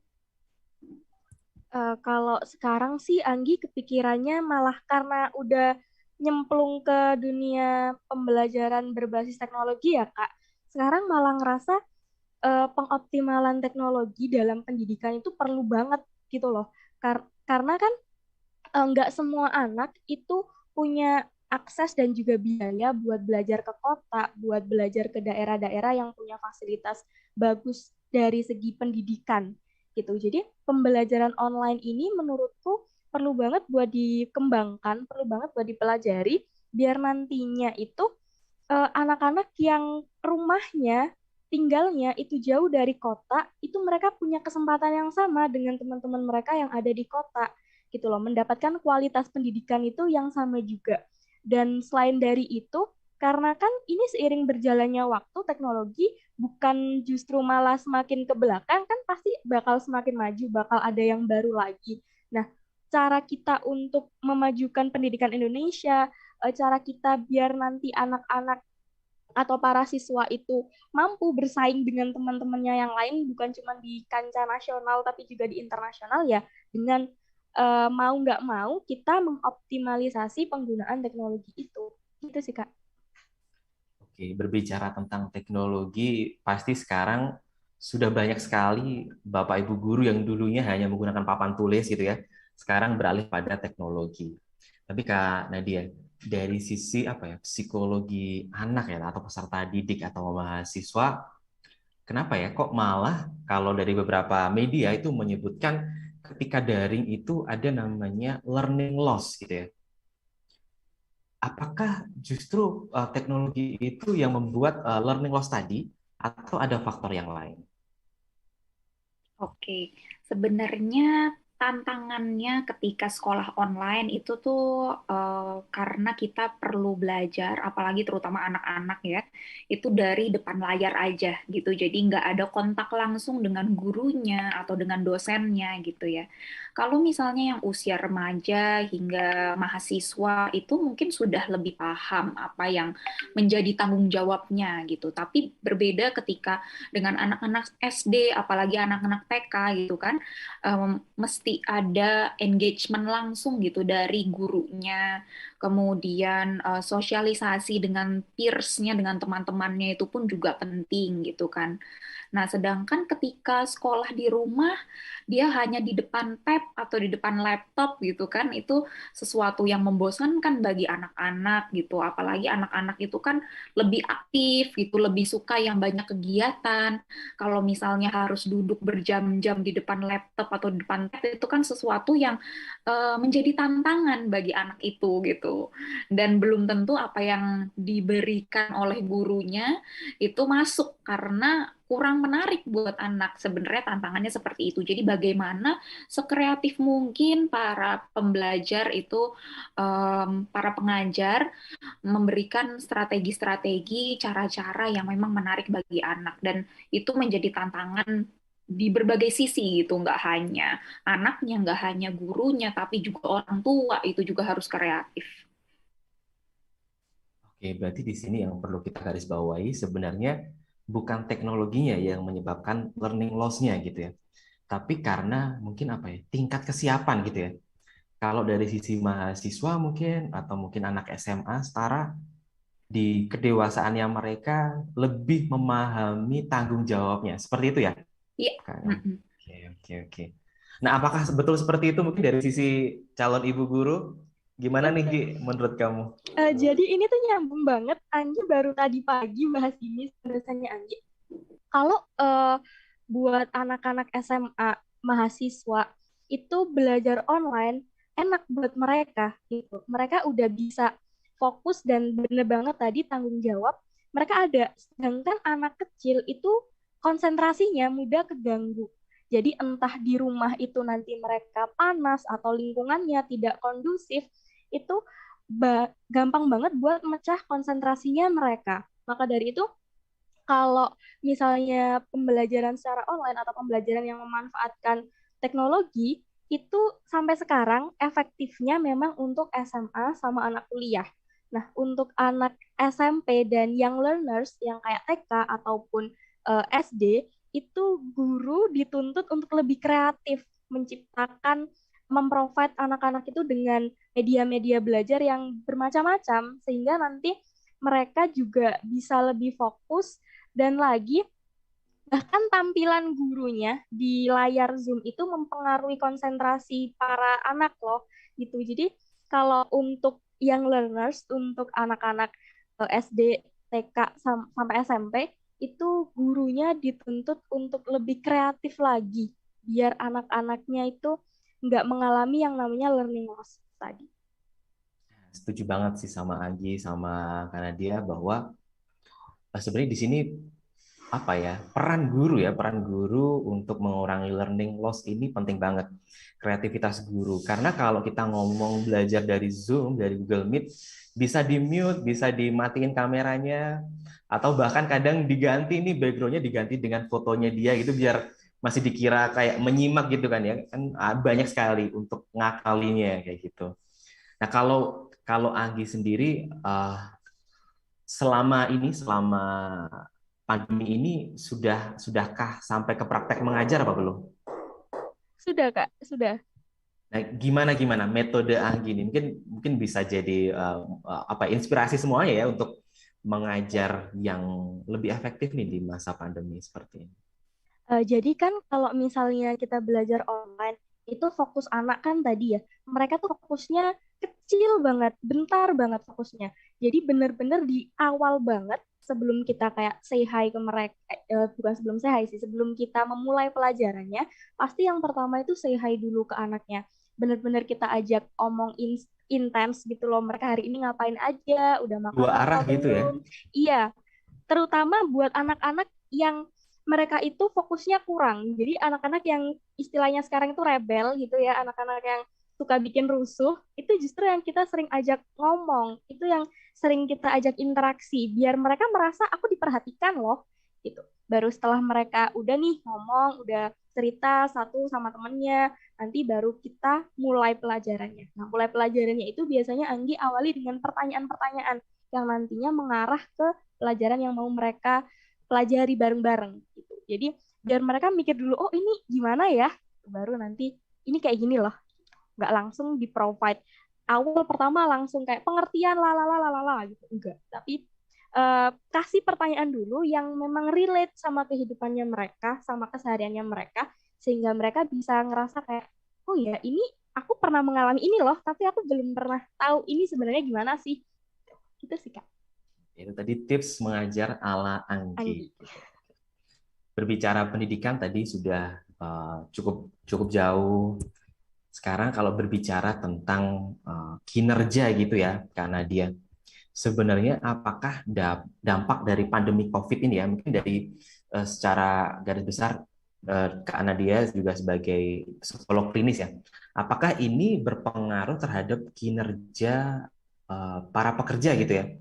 Kalau sekarang sih Anggi kepikirannya malah karena udah nyemplung ke dunia pembelajaran berbasis teknologi ya Kak. Sekarang malah ngerasa pengoptimalan teknologi dalam pendidikan itu perlu banget gitu loh. Karena kan nggak semua anak itu punya akses dan juga biaya buat belajar ke kota, buat belajar ke daerah-daerah yang punya fasilitas bagus dari segi pendidikan gitu. Jadi pembelajaran online ini menurutku perlu banget buat dikembangkan, perlu banget buat dipelajari biar nantinya itu anak-anak yang rumahnya tinggalnya itu jauh dari kota, itu mereka punya kesempatan yang sama dengan teman-teman mereka yang ada di kota gitu loh, mendapatkan kualitas pendidikan itu yang sama juga. Dan selain dari itu, karena kan ini seiring berjalannya waktu, teknologi bukan justru malah semakin ke belakang, kan pasti bakal semakin maju, bakal ada yang baru lagi. Nah, cara kita untuk memajukan pendidikan Indonesia, cara kita biar nanti anak-anak atau para siswa itu mampu bersaing dengan teman-temannya yang lain, bukan cuma di kancah nasional tapi juga di internasional, ya dengan mau nggak mau kita mengoptimalisasi penggunaan teknologi itu. Gitu sih, Kak. Oke, berbicara tentang teknologi, pasti sekarang sudah banyak sekali Bapak Ibu guru yang dulunya hanya menggunakan papan tulis gitu ya, sekarang beralih pada teknologi. Tapi Kak Nadia, dari sisi apa ya, psikologi anak ya atau peserta didik atau mahasiswa, kenapa ya kok malah kalau dari beberapa media itu menyebutkan ketika daring itu ada namanya learning loss gitu ya. Apakah justru teknologi itu yang membuat learning loss tadi atau ada faktor yang lain? Oke, sebenarnya tantangannya ketika sekolah online itu tuh karena kita perlu belajar, apalagi terutama anak-anak ya, itu dari depan layar aja gitu. Jadi nggak ada kontak langsung dengan gurunya atau dengan dosennya gitu ya. Kalau misalnya yang usia remaja hingga mahasiswa itu mungkin sudah lebih paham apa yang menjadi tanggung jawabnya gitu. Tapi berbeda ketika dengan anak-anak SD, apalagi anak-anak TK gitu kan, mesti ada engagement langsung gitu dari gurunya, kemudian sosialisasi dengan peers-nya, dengan teman-temannya itu pun juga penting gitu kan. Nah, sedangkan ketika sekolah di rumah, dia hanya di depan tab atau di depan laptop gitu kan, itu sesuatu yang membosankan bagi anak-anak gitu. Apalagi anak-anak itu kan lebih aktif gitu, lebih suka yang banyak kegiatan. Kalau misalnya harus duduk berjam-jam di depan laptop atau di depan tab, itu kan sesuatu yang menjadi tantangan bagi anak itu gitu. Dan belum tentu apa yang diberikan oleh gurunya itu masuk karena kurang menarik buat anak. Sebenarnya tantangannya seperti itu. Jadi bagaimana sekreatif mungkin para pembelajar itu, para pengajar memberikan strategi-strategi, cara-cara yang memang menarik bagi anak. Dan itu menjadi tantangan di berbagai sisi gitu, nggak hanya anaknya, nggak hanya gurunya, tapi juga orang tua itu juga harus kreatif. Oke, berarti di sini yang perlu kita garis bawahi sebenarnya bukan teknologinya yang menyebabkan learning loss-nya gitu ya. Tapi karena mungkin apa ya, tingkat kesiapan gitu ya. Kalau dari sisi mahasiswa mungkin atau mungkin anak SMA setara di kedewasaannya mereka lebih memahami tanggung jawabnya. Seperti itu ya, Iya. Kak? Mm-mm. Oke, oke, oke. Nah, apakah betul seperti itu mungkin dari sisi calon ibu guru? Gimana nih, Gi, menurut kamu? Jadi ini tuh nyambung banget. Anggi baru tadi pagi bahas ini rasanya Anggi. Kalau buat anak-anak SMA mahasiswa itu belajar online enak buat mereka gitu. Mereka udah bisa fokus dan bener banget tadi tanggung jawab mereka ada. Sedangkan anak kecil itu konsentrasinya mudah keganggu. Jadi entah di rumah itu nanti mereka panas atau lingkungannya tidak kondusif, itu gampang banget buat mecah konsentrasinya mereka. Maka dari itu kalau misalnya pembelajaran secara online atau pembelajaran yang memanfaatkan teknologi itu sampai sekarang efektifnya memang untuk SMA sama anak kuliah. Nah, untuk anak SMP dan young learners yang kayak TK ataupun SD itu guru dituntut untuk lebih kreatif menciptakan memprovide anak-anak itu dengan media-media belajar yang bermacam-macam sehingga nanti mereka juga bisa lebih fokus dan lagi Bahkan tampilan gurunya di layar Zoom itu mempengaruhi konsentrasi para anak loh, gitu. Jadi kalau untuk young learners, untuk anak-anak SD, TK sampai SMP, itu gurunya dituntut untuk lebih kreatif lagi, biar anak-anaknya itu nggak mengalami yang namanya learning loss tadi. Setuju banget sih sama Agi sama Kanadia bahwa sebenarnya di sini apa ya, peran guru untuk mengurangi learning loss ini penting banget, kreativitas guru, karena kalau kita ngomong belajar dari Zoom, dari Google Meet, bisa di mute, bisa dimatiin kameranya, atau bahkan kadang diganti nih, backgroundnya diganti dengan fotonya dia gitu biar masih dikira kayak menyimak gitu kan ya kan, banyak sekali untuk ngakalinya kayak gitu. Nah, kalau kalau Agi sendiri, selama pandemi ini sudahkah sampai ke praktek mengajar apa belum? Sudah, Kak, sudah. Nah, gimana gimana metode Anggi ini mungkin mungkin bisa jadi apa inspirasi semuanya ya untuk mengajar yang lebih efektif nih di masa pandemi seperti ini. Jadi kan kalau misalnya kita belajar online, itu fokus anak kan tadi ya, mereka tuh fokusnya kecil banget, bentar banget fokusnya. Jadi bener-bener di awal banget, sebelum kita kayak say hi ke mereka, bukan sebelum say hi sih, sebelum kita memulai pelajarannya, pasti yang pertama itu say hi dulu ke anaknya. Bener-bener kita ajak omong intens gitu loh, mereka hari ini ngapain aja, udah makan Dua apa arah gitu ya. belum. Iya, terutama buat anak-anak yang mereka itu fokusnya kurang. Jadi anak-anak yang istilahnya sekarang itu rebel gitu ya, anak-anak yang suka bikin rusuh, itu justru yang kita sering ajak ngomong, itu yang sering kita ajak interaksi, biar mereka merasa aku diperhatikan loh, gitu. Baru setelah mereka udah nih ngomong, udah cerita satu sama temennya, nanti baru kita mulai pelajarannya. Nah, mulai pelajarannya itu biasanya Anggi awali dengan pertanyaan-pertanyaan yang nantinya mengarah ke pelajaran yang mau mereka pelajari bareng-bareng gitu. Jadi biar mereka mikir dulu, oh ini gimana ya, baru nanti ini kayak gini loh, nggak langsung di provide awal pertama langsung kayak pengertian lalala gitu, enggak. Tapi kasih pertanyaan dulu yang memang relate sama kehidupannya mereka, sama kesehariannya mereka, sehingga mereka bisa ngerasa kayak, oh ya ini aku pernah mengalami ini loh, tapi aku belum pernah tahu ini sebenarnya gimana sih. Gitu sih, Kak. Itu tadi tips mengajar ala Anggi. Anggi. Berbicara pendidikan tadi sudah cukup cukup jauh. Sekarang kalau berbicara tentang kinerja gitu ya, karena dia sebenarnya apakah dampak dari pandemi COVID ini ya, mungkin dari secara garis besar, Kak Nadia juga sebagai psikolog klinis ya, apakah ini berpengaruh terhadap kinerja para pekerja gitu ya?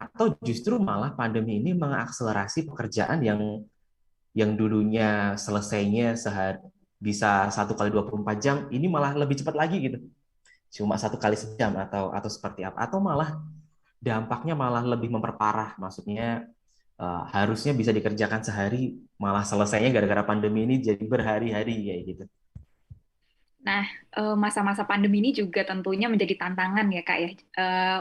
Atau justru malah pandemi ini mengakselerasi pekerjaan yang dulunya selesainya bisa 1 kali 24 jam, ini malah lebih cepat lagi gitu, cuma 1 kali sejam atau seperti apa, atau malah dampaknya malah lebih memperparah, maksudnya harusnya bisa dikerjakan sehari malah selesainya gara-gara pandemi ini jadi berhari-hari kayak gitu. Nah, masa-masa pandemi ini juga tentunya menjadi tantangan ya Kak ya,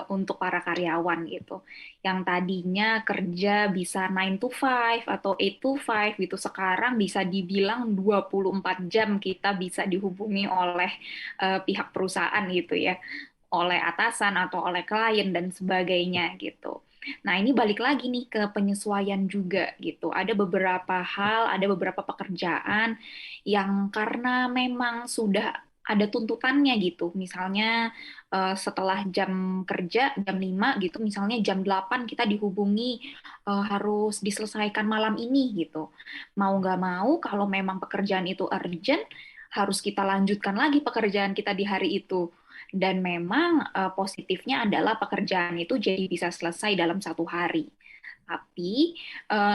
untuk para karyawan gitu. Yang tadinya kerja bisa 9 to 5 atau 8 to 5 gitu, sekarang bisa dibilang 24 jam kita bisa dihubungi oleh pihak perusahaan gitu ya, oleh atasan atau oleh klien dan sebagainya gitu. Nah, ini balik lagi nih ke penyesuaian juga gitu. Ada beberapa hal, ada beberapa pekerjaan yang karena memang sudah ada tuntutannya gitu. Misalnya setelah jam kerja jam 5 gitu, misalnya jam 8 kita dihubungi harus diselesaikan malam ini gitu. Mau nggak mau kalau memang pekerjaan itu urgent, harus kita lanjutkan lagi pekerjaan kita di hari itu. Dan memang positifnya adalah pekerjaan itu jadi bisa selesai dalam 1 hari. Tapi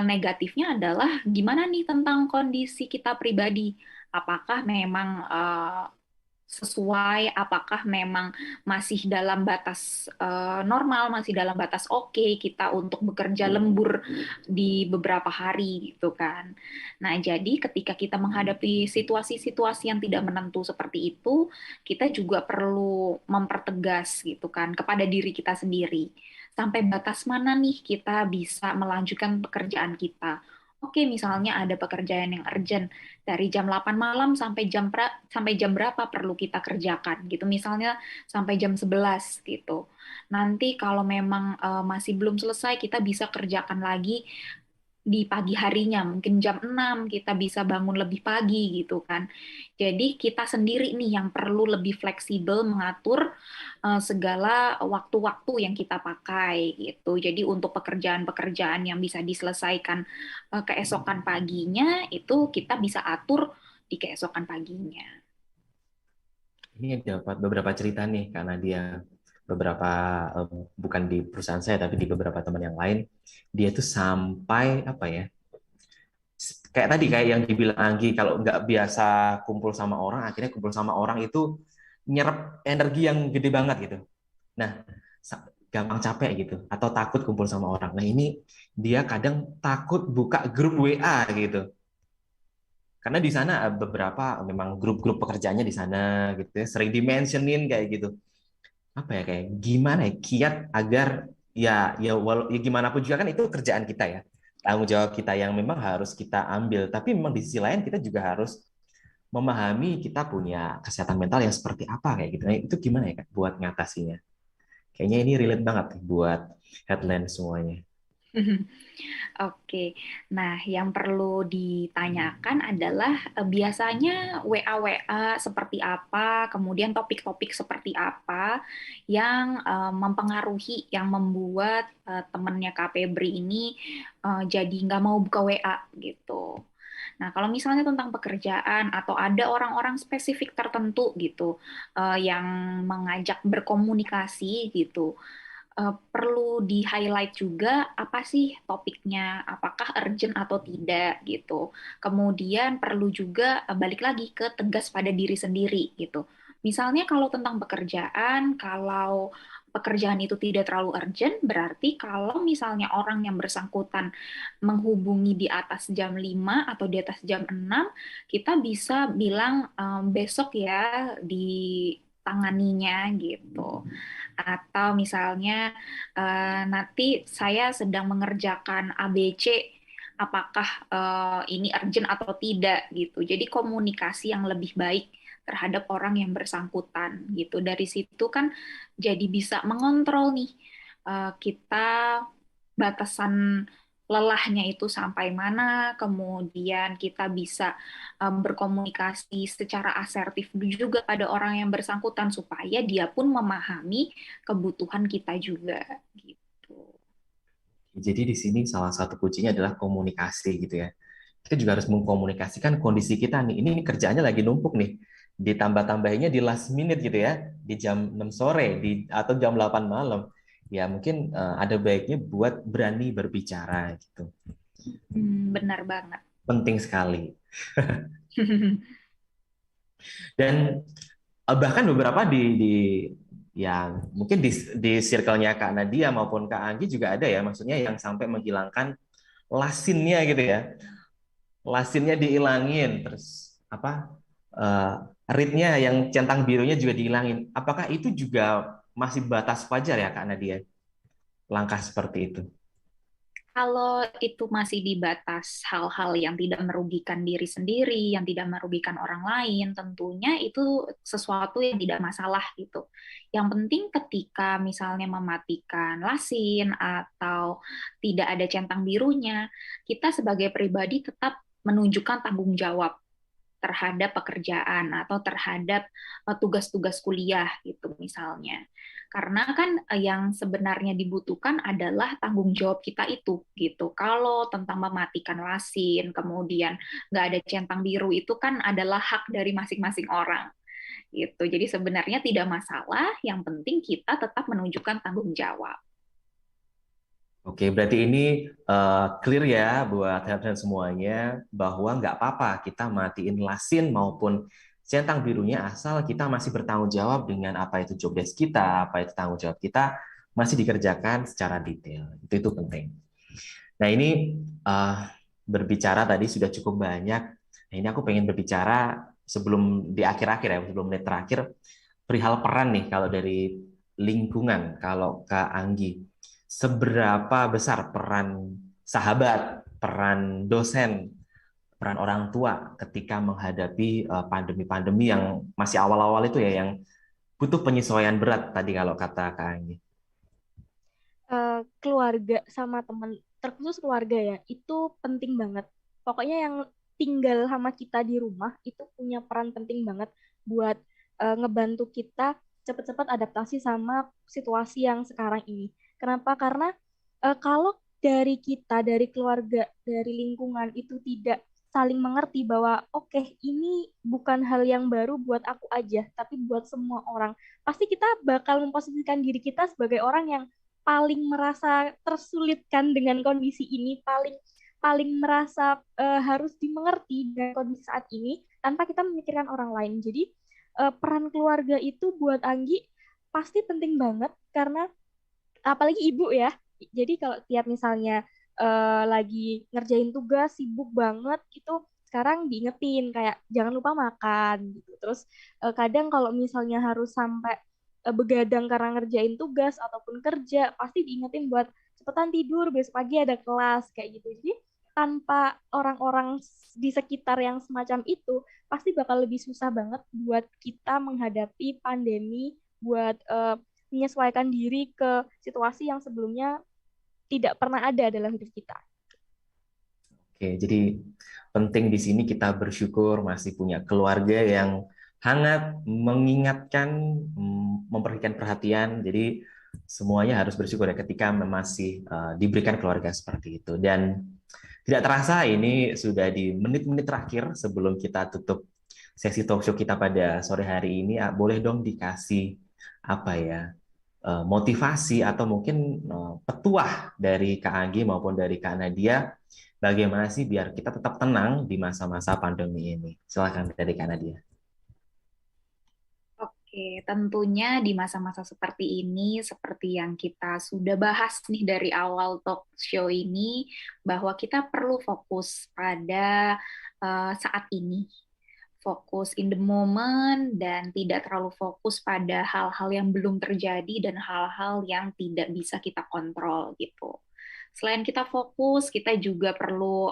negatifnya adalah gimana nih tentang kondisi kita pribadi? Apakah memang sesuai, apakah memang masih dalam batas normal, masih dalam batas oke kita untuk bekerja lembur di beberapa hari gitu kan. Nah, jadi ketika kita menghadapi situasi-situasi yang tidak menentu seperti itu, kita juga perlu mempertegas gitu kan kepada diri kita sendiri. Sampai batas mana nih kita bisa melanjutkan pekerjaan kita? Oke, misalnya ada pekerjaan yang urgent dari jam 8 malam sampai jam berapa perlu kita kerjakan gitu. Misalnya sampai jam 11 gitu. Nanti kalau memang masih belum selesai, kita bisa kerjakan lagi di pagi harinya, mungkin jam 6 kita bisa bangun lebih pagi gitu kan. Jadi kita sendiri nih yang perlu lebih fleksibel mengatur segala waktu-waktu yang kita pakai gitu. Jadi untuk pekerjaan-pekerjaan yang bisa diselesaikan keesokan paginya itu kita bisa atur di keesokan paginya. Ini dapat beberapa cerita nih karena dia beberapa bukan di perusahaan saya tapi di beberapa teman yang lain, dia tuh sampai apa ya, kayak tadi kayak yang dibilang Anggi, kalau nggak biasa kumpul sama orang akhirnya kumpul sama orang itu nyerap energi yang gede banget gitu. Nah, gampang capek gitu atau takut kumpul sama orang. Nah, ini dia kadang takut buka grup WA gitu. Karena di sana beberapa memang grup-grup pekerjaannya di sana gitu ya, sering dimentionin kayak gitu. Apa ya, kayak gimana ya kiat agar ya gimana pun juga kan itu kerjaan kita ya. Tanggung jawab kita yang memang harus kita ambil, tapi memang di sisi lain kita juga harus memahami kita punya kesehatan mental yang seperti apa kayak gitu. Nah, itu gimana ya Kak buat ngatasinya? Kayaknya ini relate banget nih buat headline semuanya. Oke, nah yang perlu ditanyakan adalah biasanya WA-WA seperti apa, kemudian topik-topik seperti apa yang mempengaruhi, yang membuat temennya Kak Febri ini jadi nggak mau buka WA gitu. Nah, kalau misalnya tentang pekerjaan atau ada orang-orang spesifik tertentu gitu yang mengajak berkomunikasi gitu, perlu di-highlight juga apa sih topiknya, apakah urgent atau tidak gitu. Kemudian perlu juga balik lagi ke tegas pada diri sendiri gitu. Misalnya kalau tentang pekerjaan, kalau pekerjaan itu tidak terlalu urgent, berarti kalau misalnya orang yang bersangkutan menghubungi di atas jam 5 atau di atas jam 6, kita bisa bilang besok ya ditanganinya gitu. Atau misalnya nanti saya sedang mengerjakan ABC, apakah ini urgent atau tidak gitu. Jadi komunikasi yang lebih baik terhadap orang yang bersangkutan gitu. Dari situ kan jadi bisa mengontrol nih kita batasan lelahnya itu sampai mana, kemudian kita bisa berkomunikasi secara asertif juga pada orang yang bersangkutan supaya dia pun memahami kebutuhan kita juga gitu. Jadi di sini salah satu kuncinya adalah komunikasi gitu ya. Kita juga harus mengkomunikasikan kondisi kita nih. Ini kerjaannya lagi numpuk nih. Ditambah-tambahinnya di last minute gitu ya, di jam 6 sore atau jam 8 malam. Ya mungkin ada baiknya buat berani berbicara gitu. Benar banget. Penting sekali. Dan bahkan beberapa di yang mungkin di circle-nya Kak Nadia maupun Kak Anggi juga ada ya, maksudnya yang sampai menghilangkan lasinnya gitu ya. Lasinnya dihilangin, terus apa read-nya yang centang birunya juga dihilangin. Apakah itu juga masih batas wajar ya Kak Nadia? Langkah seperti itu. Kalau itu masih di batas hal-hal yang tidak merugikan diri sendiri, yang tidak merugikan orang lain, tentunya itu sesuatu yang tidak masalah gitu. Yang penting ketika misalnya mematikan lasin atau tidak ada centang birunya, kita sebagai pribadi tetap menunjukkan tanggung jawab terhadap pekerjaan atau terhadap tugas-tugas kuliah gitu misalnya. Karena kan yang sebenarnya dibutuhkan adalah tanggung jawab kita itu gitu. Kalau tentang mematikan lasin, kemudian nggak ada centang biru itu kan adalah hak dari masing-masing orang gitu. Jadi sebenarnya tidak masalah, yang penting kita tetap menunjukkan tanggung jawab. Oke, berarti ini clear ya buat teman-teman semuanya bahwa nggak apa-apa kita matiin lasin maupun centang birunya asal kita masih bertanggung jawab dengan apa itu job desk kita, apa itu tanggung jawab kita masih dikerjakan secara detail. Itu penting. Nah ini uh, berbicara tadi sudah cukup banyak. Nah ini aku pengen berbicara sebelum di akhir-akhir ya, sebelum menit terakhir perihal peran nih kalau dari lingkungan, kalau Kak Anggi, seberapa besar peran sahabat peran dosen, peran orang tua ketika menghadapi pandemi-pandemi yang masih awal-awal itu ya, yang butuh penyesuaian berat tadi kalau kata Kak Anggi. Keluarga sama teman, terkhusus keluarga ya, itu penting banget. Pokoknya yang tinggal sama kita di rumah itu punya peran penting banget buat ngebantu kita cepat-cepat adaptasi sama situasi yang sekarang ini. Kenapa? Karena kalau dari kita, dari keluarga, dari lingkungan itu tidak saling mengerti bahwa oke, ini bukan hal yang baru buat aku aja, tapi buat semua orang. Pasti kita bakal memposisikan diri kita sebagai orang yang paling merasa tersulitkan dengan kondisi ini, paling paling merasa harus dimengerti dengan kondisi saat ini tanpa kita memikirkan orang lain. Jadi peran keluarga itu buat Anggi pasti penting banget karena apalagi ibu ya. Jadi kalau tiap misalnya lagi ngerjain tugas sibuk banget itu sekarang diingetin kayak jangan lupa makan gitu. Terus kadang kalau misalnya harus sampai begadang karena ngerjain tugas ataupun kerja pasti diingetin buat cepetan tidur besok pagi ada kelas kayak gitu. Jadi tanpa orang-orang di sekitar yang semacam itu pasti bakal lebih susah banget buat kita menghadapi pandemi, buat menyesuaikan diri ke situasi yang sebelumnya tidak pernah ada dalam hidup kita. Oke, jadi penting di sini kita bersyukur masih punya keluarga yang hangat, mengingatkan, memberikan perhatian. Jadi semuanya harus bersyukur ya ketika masih diberikan keluarga seperti itu. Dan tidak terasa ini sudah di menit-menit terakhir sebelum kita tutup sesi talk show kita pada sore hari ini. Boleh dong dikasih apa ya, motivasi atau mungkin petuah dari Kak Anggi maupun dari Kak Nadia, bagaimana sih biar kita tetap tenang di masa-masa pandemi ini? Silakan dari Kak Nadia. Oke, tentunya di masa-masa seperti ini, seperti yang kita sudah bahas nih dari awal talk show ini, bahwa kita perlu fokus pada saat ini, fokus in the moment, dan tidak terlalu fokus pada hal-hal yang belum terjadi dan hal-hal yang tidak bisa kita kontrol gitu. Selain kita fokus, kita juga perlu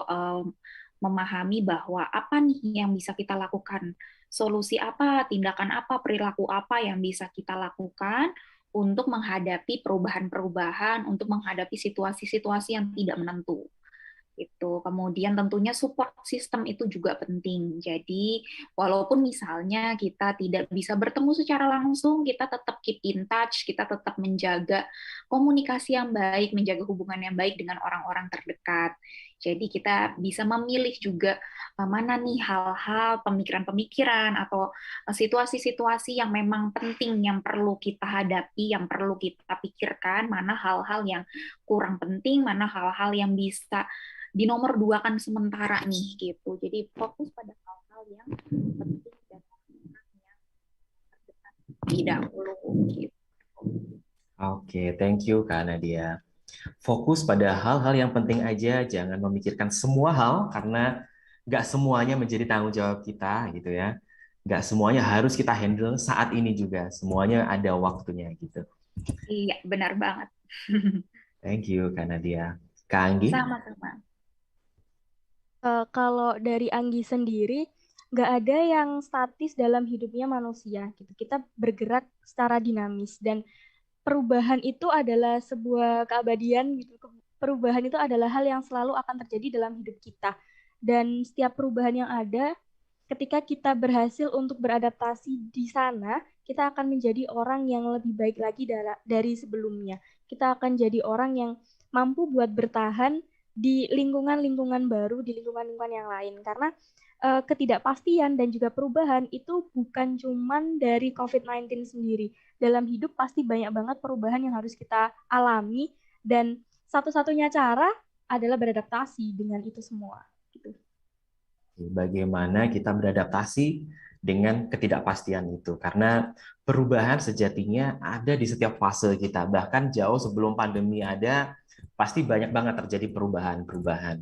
memahami bahwa apa nih yang bisa kita lakukan, solusi apa, tindakan apa, perilaku apa yang bisa kita lakukan untuk menghadapi perubahan-perubahan, untuk menghadapi situasi-situasi yang tidak menentu. Itu. Kemudian tentunya support system itu juga penting. Jadi walaupun misalnya kita tidak bisa bertemu secara langsung, kita tetap keep in touch, kita tetap menjaga komunikasi yang baik, menjaga hubungan yang baik dengan orang-orang terdekat. Jadi kita bisa memilih juga mana nih hal-hal, pemikiran-pemikiran atau situasi-situasi yang memang penting, yang perlu kita hadapi, yang perlu kita pikirkan, mana hal-hal yang kurang penting, mana hal-hal yang bisa di nomor dua kan sementara nih gitu. Jadi fokus pada hal-hal yang penting dan yang terdekat tidak perlu gitu. Oke, thank you Kak Nadia. Fokus pada hal-hal yang penting aja, jangan memikirkan semua hal karena nggak semuanya menjadi tanggung jawab kita gitu ya. Nggak semuanya harus kita handle saat ini juga, semuanya ada waktunya gitu. Iya, benar banget. Thank you Kak Nadia. Kak Anggi? Sama-sama. Kalau dari Anggi sendiri, nggak ada yang statis dalam hidupnya manusia gitu. Kita bergerak secara dinamis dan perubahan itu adalah sebuah keabadian gitu. Perubahan itu adalah hal yang selalu akan terjadi dalam hidup kita. Dan setiap perubahan yang ada, ketika kita berhasil untuk beradaptasi di sana, kita akan menjadi orang yang lebih baik lagi dari sebelumnya. Kita akan jadi orang yang mampu buat bertahan di lingkungan-lingkungan baru, di lingkungan-lingkungan yang lain. Karena ketidakpastian dan juga perubahan itu bukan cuman dari COVID-19 sendiri. Dalam hidup pasti banyak banget perubahan yang harus kita alami dan satu-satunya cara adalah beradaptasi dengan itu semua. Gitu. Bagaimana kita beradaptasi dengan ketidakpastian itu, karena perubahan sejatinya ada di setiap fase kita, bahkan jauh sebelum pandemi ada, pasti banyak banget terjadi perubahan-perubahan.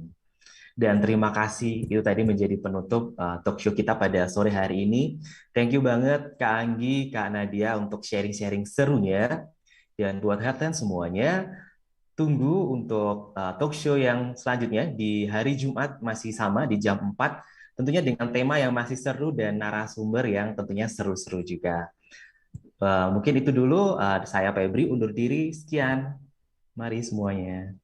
Dan terima kasih, itu tadi menjadi penutup talk show kita pada sore hari ini. Thank you banget Kak Anggi, Kak Nadia untuk sharing-sharing serunya. Dan buat Heartland semuanya, tunggu untuk talk show yang selanjutnya di hari Jumat masih sama di jam 4, tentunya dengan tema yang masih seru dan narasumber yang tentunya seru-seru juga. Mungkin itu dulu, saya Febri undur diri, sekian. Mari semuanya.